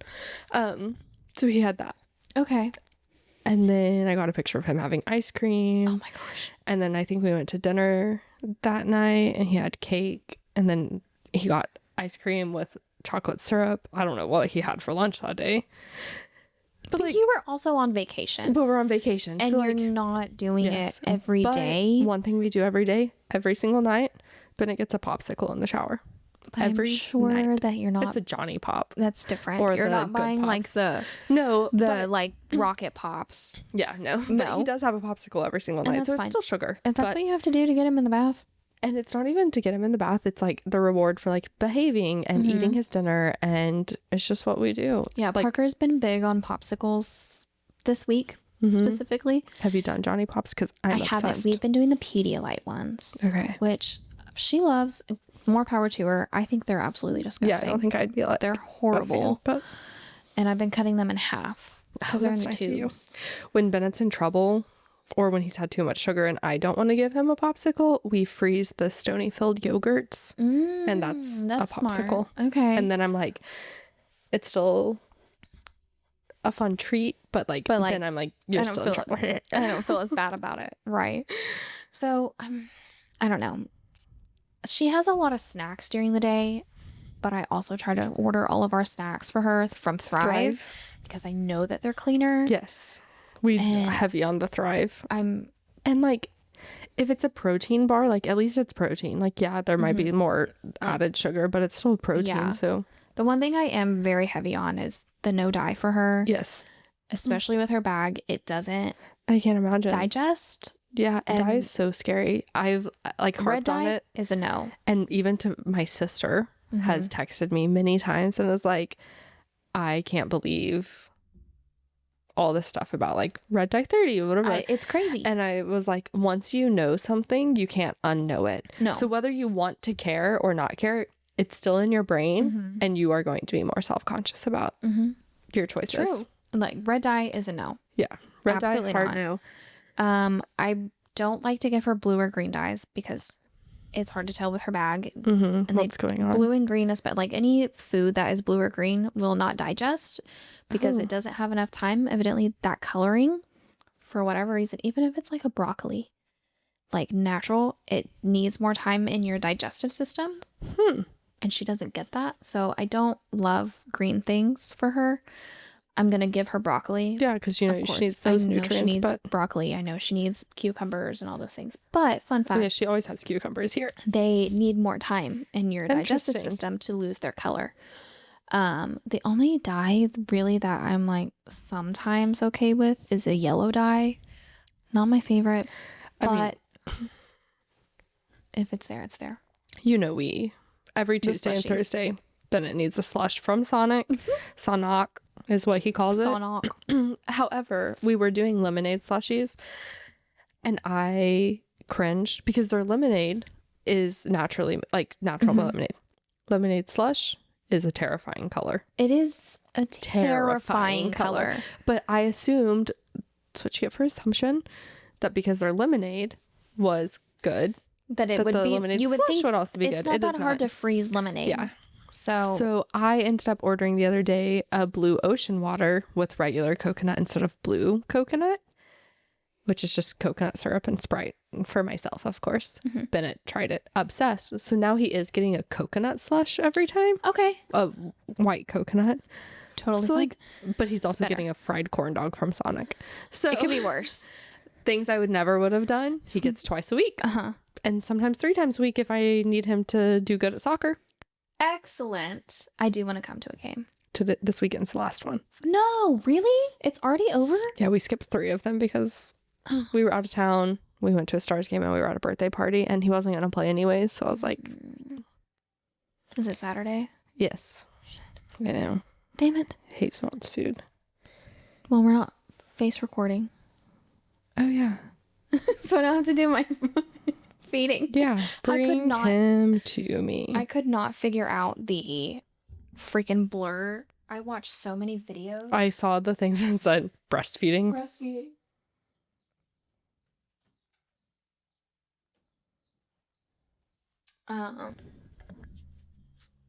So he had that. Okay. And then I got a picture of him having ice cream. Oh my gosh. And then I think we went to dinner that night and he had cake. And then he got ice cream with chocolate syrup. I don't know what he had for lunch that day. But you were also on vacation. But we're on vacation. And so you're not doing it every day. One thing we do every day, every single night, Bennett gets a popsicle in the shower. But I'm sure that you're not. It's a Johnny Pop. That's different. Or you're not buying the rocket pops. Yeah, no. But he does have a popsicle every single night, so it's still sugar. If that's what you have to do to get him in the bath. And it's not even to get him in the bath. It's the reward for behaving and eating his dinner, and it's just what we do. Yeah, Parker's been big on popsicles this week specifically. Have you done Johnny Pops? Because I haven't. We've been doing the Pedialyte ones. Okay. Which she loves. More power to her. I think they're absolutely disgusting. Yeah, I don't think I'd be they're horrible. And I've been cutting them in half because they're in the tubes. When Bennett's in trouble, or when he's had too much sugar and I don't want to give him a popsicle, we freeze the Stony-filled yogurts, and that's a popsicle. Smart. Okay. And then I'm it's still a fun treat, but then I'm you're still in trouble. I don't feel as bad about it. Right. So I don't know. She has a lot of snacks during the day, but I also try to order all of our snacks for her from Thrive. Because I know that they're cleaner. Yes. We heavy on the Thrive. And if it's a protein bar, at least it's protein. There might be more added sugar, but it's still protein. Yeah. So the one thing I am very heavy on is the no dye for her. Yes. Especially with her bag. It doesn't I can't imagine. digest. Yeah, dye is so scary. I've harped on it. Is a no. And even to my sister has texted me many times and is I can't believe all this stuff about red dye 30 or whatever. It's crazy. And I was once you know something, you can't unknow it. No. So whether you want to care or not care, it's still in your brain and you are going to be more self-conscious about your choices. True. Red dye is a no. Yeah. Red Absolutely dye, hard no. I don't like to give her blue or green dyes because it's hard to tell with her bag. And what's going on? Blue and green is any food that is blue or green will not digest because it doesn't have enough time. Evidently, that coloring, for whatever reason, even if it's a broccoli, natural, it needs more time in your digestive system. And she doesn't get that. So I don't love green things for her. I'm going to give her broccoli. Yeah, because she needs those nutrients. She needs broccoli. I know she needs cucumbers and all those things. But fun fact. Yeah, she always has cucumbers here. They need more time in your digestive system to lose their color. The only dye really that I'm sometimes okay with is a yellow dye. Not my favorite. But if it's there, it's there. Every Tuesday and Thursday, Bennett needs a slush from Sonic. Sonic is what he calls it. However, we were doing lemonade slushies and I cringed because their lemonade is naturally natural lemonade. Lemonade slush is a terrifying color. It is a terrifying color. But I assumed, that's what you get for assumption, that because their lemonade was good, that it would be, lemonade you would slush think would also be good. It's not that hard to freeze lemonade. Yeah. So I ended up ordering the other day a blue ocean water with regular coconut instead of blue coconut, which is just coconut syrup and Sprite for myself, of course. Bennett tried it, obsessed. So now he is getting a coconut slush every time. Okay. A white coconut. Totally so fine. But he's also getting a fried corn dog from Sonic. So it could be worse. Things I would never would have done, he gets twice a week. And sometimes 3 times a week if I need him to do good at soccer. Excellent. I do want to come to a game. This weekend's the last one. No, really? It's already over? Yeah, we skipped 3 of them because we were out of town. We went to a Stars game and we were at a birthday party and he wasn't going to play anyways. So I was like... Is it Saturday? Yes. Shit. I know. Damn it. I hate someone's food. Well, we're not face recording. Oh, yeah. So I don't have to do my feeding. Yeah. Bring him to me. I could not figure out the freaking blur. I watched so many videos. I saw the things that said breastfeeding.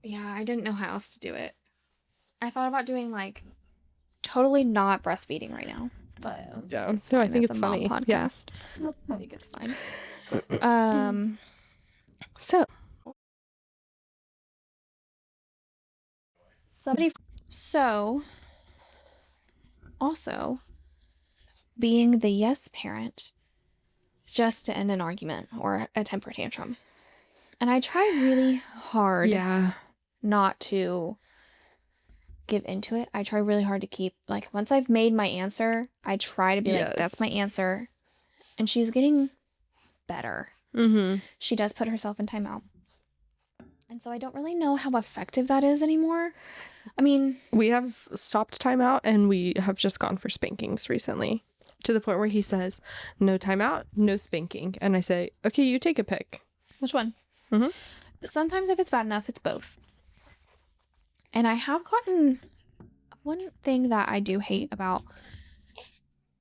Yeah, I didn't know how else to do it. I thought about doing like totally not breastfeeding right now, but yeah, it's no, I think it's a funny. Podcast. Yeah. I think it's fine. So also being the yes parent just to end an argument or a temper tantrum. And I try really hard not to give into it. I try really hard to keep, like, once I've made my answer, I try to be like, that's my answer. And she's getting better. She does put herself in timeout. And so I don't really know how effective that is anymore. I mean, we have stopped timeout and we have just gone for spankings recently, to the point where he says, no timeout, no spanking. And I say, okay, you take a pick. Which one? Sometimes if it's bad enough, it's both. And I have gotten one thing that I do hate about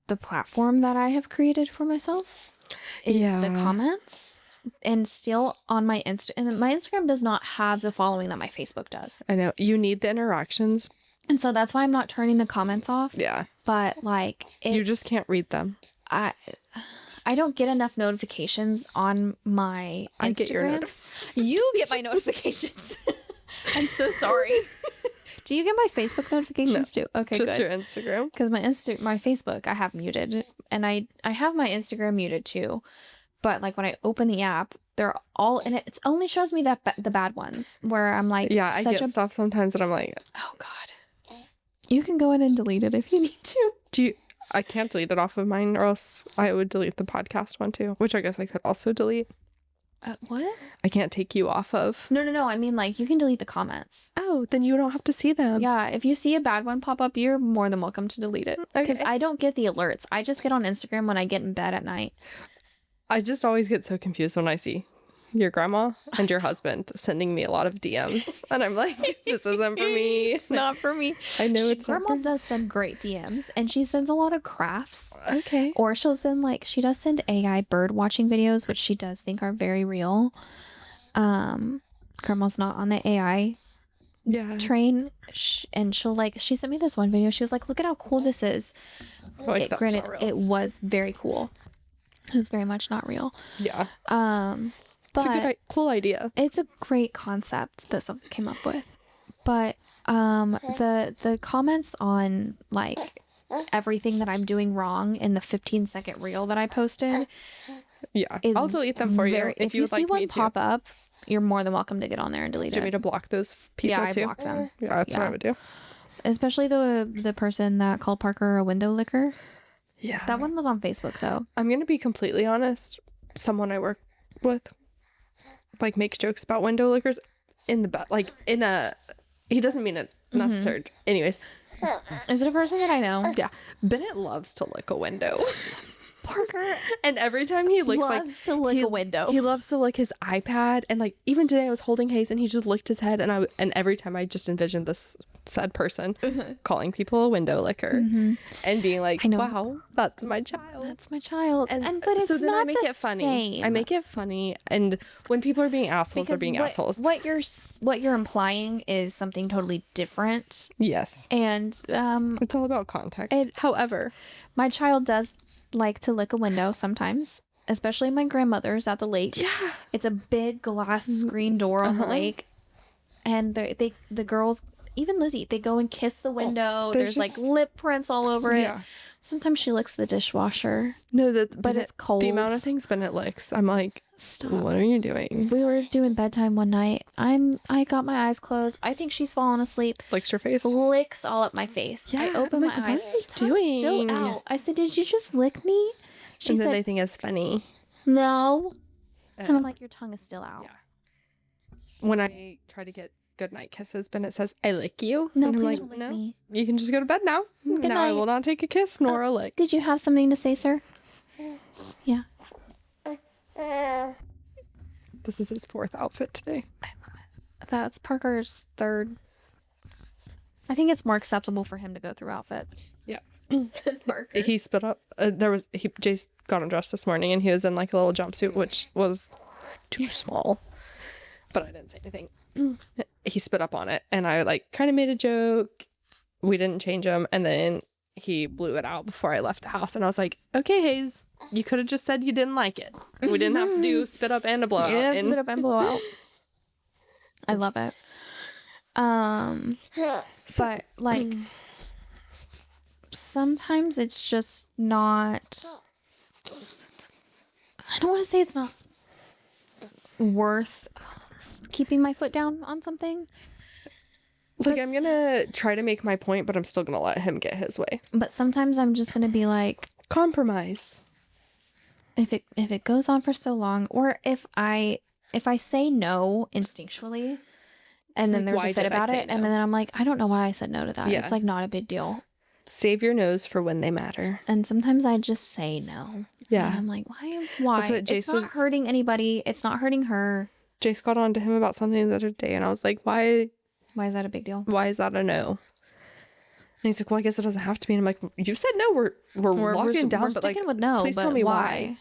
the platform that I have created for myself is the comments. And still on my Instagram does not have the following that my Facebook does. I know. You need the interactions. And so that's why I'm not turning the comments off. Yeah. But like you just can't read them. I don't get enough notifications on my Instagram. I get your you get my notifications. I'm so sorry. Do you get my Facebook notifications too? Okay, just good. Your Instagram. Because my Facebook I have muted, and I have my Instagram muted too. But like when I open the app, they're all in it. It only shows me that the bad ones where I'm like, yeah, I get stuff sometimes that I'm like, oh God. You can go in and delete it if you need to. I can't delete it off of mine, or else I would delete the podcast one too, which I guess I could also delete. What? I can't take you off of. No. I mean, like, you can delete the comments. Oh, then you don't have to see them. Yeah, if you see a bad one pop up, you're more than welcome to delete it. Because I don't get the alerts. I just get on Instagram when I get in bed at night. I just always get so confused when I see your grandma and your husband sending me a lot of DMs. And I'm like, this isn't for me. It's not for me. I know it's not Grandma does send great DMs, and she sends a lot of crafts. Okay. Or she'll send, like, she does send AI bird watching videos, which she does think are very real. Grandma's not on the AI train. And she sent me this one video. She was like, look at how cool this is. Granted, it was very cool. It was very much not real. Yeah. But it's a cool idea. It's a great concept that someone came up with. But the comments on like everything that I'm doing wrong in the 15-second reel that I posted. Yeah. I'll delete them for you if you would like me to. If you see one pop up, you're more than welcome to get on there and delete it. Do you want me to block those people too? Yeah, I block them. Yeah, that's what I would do. Especially the person that called Parker a window licker. Yeah. That one was on Facebook though. I'm going to be completely honest. Someone I work with like makes jokes about window lickers in the he doesn't mean it necessarily. Anyways. Is it a person that I know? Yeah. Bennett loves to lick a window. Parker. And every time he licks loves to lick a window. He loves to lick his iPad. And like even today I was holding Hayes and he just licked his head and every time I just envisioned this said person calling people a window licker and being like, wow, that's my child. That's my child. And but it's so then not I make it funny. Same. I make it funny. And when people are being assholes, they're being assholes. What you're implying is something totally different. Yes. And it's all about context. However, my child does like to lick a window sometimes, especially my grandmother's at the lake. Yeah. It's a big glass screen door on the lake. And the girls, even Lizzie, they go and kiss the window. There's like lip prints all over it. Yeah. Sometimes she licks the dishwasher. No, but it's cold. The amount of things Bennett licks, I'm like, stop. What are you doing? We were doing bedtime one night. I got my eyes closed. I think she's fallen asleep. Licks your face. Licks all up my face. Yeah, I open my eyes. What are you doing? Still out. I said, did you just lick me? She said, they think it's funny. No. And I'm like, your tongue is still out. Yeah. When I try to get goodnight kisses, Bennett says, I lick you. No, and I'm please like, don't lick no, me. you can just go to bed now. Good now I night. will not take a kiss nor a lick. Did you have something to say, sir? Yeah. This is his 4th outfit today. I love it. That's Parker's 3rd. I think it's more acceptable for him to go through outfits. Yeah. Parker. He split up. Jace got him dressed this morning, and he was in like a little jumpsuit, which was too small. But I didn't say anything. He spit up on it, and I like kind of made a joke. We didn't change him, and then he blew it out before I left the house, and I was like, "Okay, Hayes, you could have just said you didn't like it. We didn't have to do spit up and a blowout." Yeah, spit up and blow out. I love it. But like sometimes it's just not. I don't want to say it's not worth keeping my foot down on something. Like, I'm gonna try to make my point, but I'm still gonna let him get his way. But sometimes I'm just gonna be like, compromise. If it goes on for so long, or if I say no instinctually, and then like, there's a fit about it, and then I'm like, I don't know why I said no to that. Yeah. It's like not a big deal. Save your no's for when they matter. And sometimes I just say no. Yeah. And I'm like, why? That's what Jace it's not hurting anybody. It's not hurting her. Jace got on to him about something the other day, and I was like, why is that a big deal? Why is that a no? And he's like, well, I guess it doesn't have to be. And I'm like, you said no. We're locking down. We're sticking with no. Please but tell me why.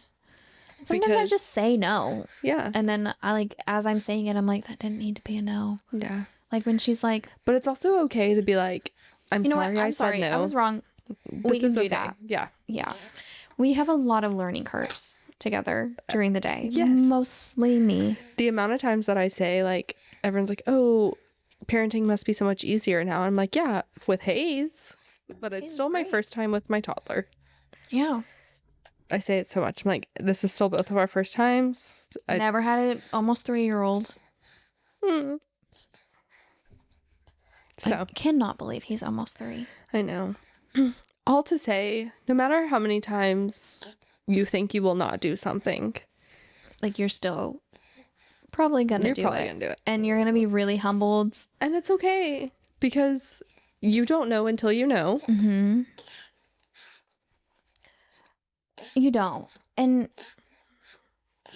Sometimes I just say no. Yeah. And then I like, as I'm saying it, I'm like, that didn't need to be a no. Yeah. Like when she's like, but it's also okay to be like, I'm sorry. I said no. I was wrong. We can do that. Yeah. Yeah. We have a lot of learning curves together during the day. Yes. Mostly me. The amount of times that I say, like, everyone's like, oh, parenting must be so much easier now. I'm like, yeah, with Hayes, but it's still my first time with my toddler. Yeah. I say it so much. I'm like, this is still both of our first times. I never had an almost 3-year-old. So I cannot believe he's almost 3. I know. All to say, no matter how many times you think you will not do something, like you're still probably gonna do it. And you're gonna be really humbled. And it's okay because you don't know until you know. Mm-hmm. You don't.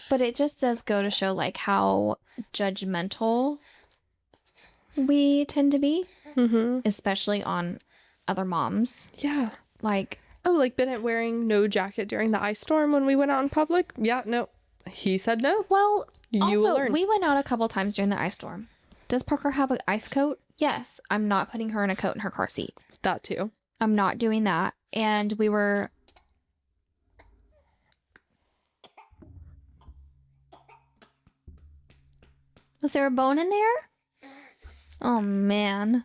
But it just does go to show like how judgmental we tend to be, especially on other moms. Yeah. Like, oh, like Bennett wearing no jacket during the ice storm when we went out in public. Yeah, no. He said no. Well, also, we went out a couple times during the ice storm. Does Parker have an ice coat? Yes. I'm not putting her in a coat in her car seat. That too. I'm not doing that. And we were... Was there a bone in there? Oh, man.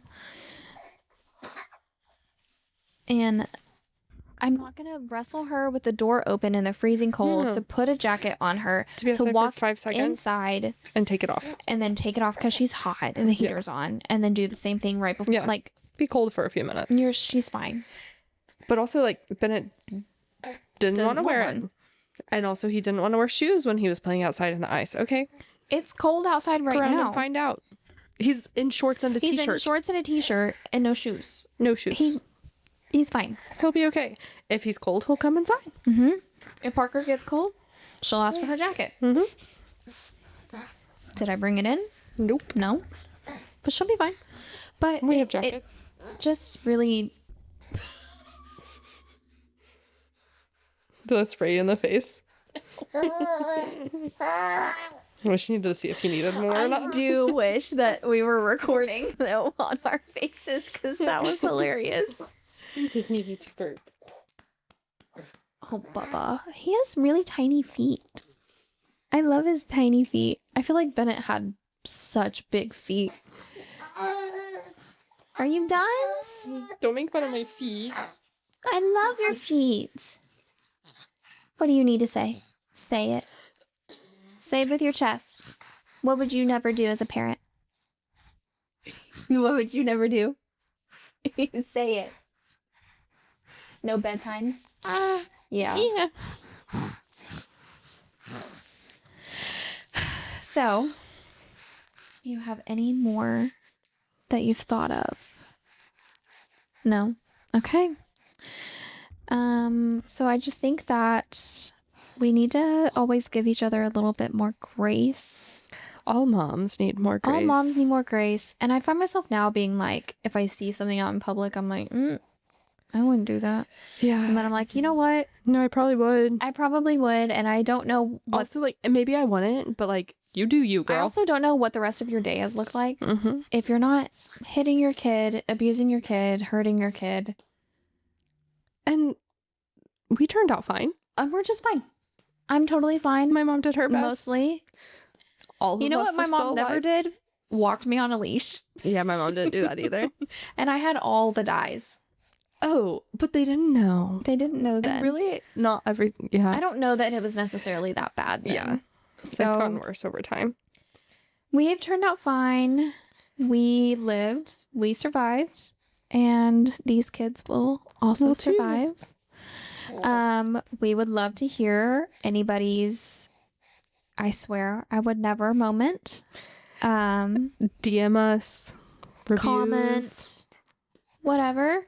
And I'm not going to wrestle her with the door open in the freezing cold to put a jacket on her, to walk for 5 seconds inside and take it off. And then take it off because she's hot and the heater's on. And then do the same thing right before. Yeah. Like, be cold for a few minutes. She's fine. But also, like, Bennett didn't want to wear it. And also, he didn't want to wear shoes when he was playing outside in the ice. Okay. It's cold outside right now. And find out. He's in shorts and a t-shirt. He's in shorts and a t-shirt and no shoes. No shoes. He's fine. He'll be okay. If he's cold, he'll come inside. Mm-hmm. If Parker gets cold, she'll ask for her jacket. Mm-hmm. Did I bring it in? Nope. No. But she'll be fine. But we have jackets. Just really... Did I spray you in the face? I wish you needed to see if he needed more or not. I do wish that we were recording, though, on our faces, because that was hilarious. He just needed to burp. Oh, Bubba. He has really tiny feet. I love his tiny feet. I feel like Bennett had such big feet. Are you done? Don't make fun of my feet. I love your feet. What do you need to say? Say it. Say it with your chest. What would you never do as a parent? What would you never do? Say it. No bedtimes? Yeah. So, you have any more that you've thought of? No? Okay. So I just think that we need to always give each other a little bit more grace. All moms need more grace. All moms need more grace. And I find myself now being like, if I see something out in public, I'm like, I wouldn't do that. Yeah. And then I'm like, you know what? No, I probably would. And I don't know what. Also, like, maybe I wouldn't, but like, you do you, girl. I also don't know what the rest of your day has looked like. Mm-hmm. If you're not hitting your kid, abusing your kid, hurting your kid. And we turned out fine. We're just fine. I'm totally fine. My mom did her best. Mostly. All of us. You know what my mom never did? Walked me on a leash. Yeah, my mom didn't do that either. And I had all the dyes. Oh, but they didn't know. They didn't know that. And really, not everything. Yeah. I don't know that it was necessarily that bad then. Yeah. So it's gotten worse over time. We've turned out fine. We lived. We survived. And these kids will also survive. We would love to hear anybody's I swear I would never moment. DM us. Reviews. Comment. Whatever.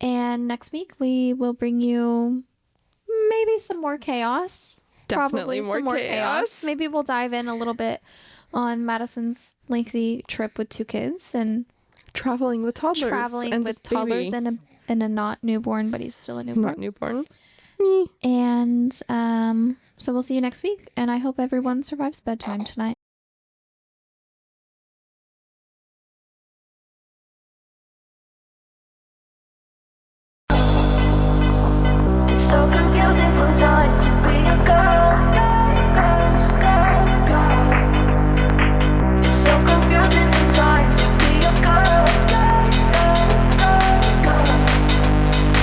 And next week we will bring you maybe some more chaos. Definitely Probably some more chaos. Maybe we'll dive in a little bit on Madison's lengthy trip with 2 kids and traveling with toddlers. And a not newborn, but he's still a newborn. Not newborn. Me. And so we'll see you next week. And I hope everyone survives bedtime tonight.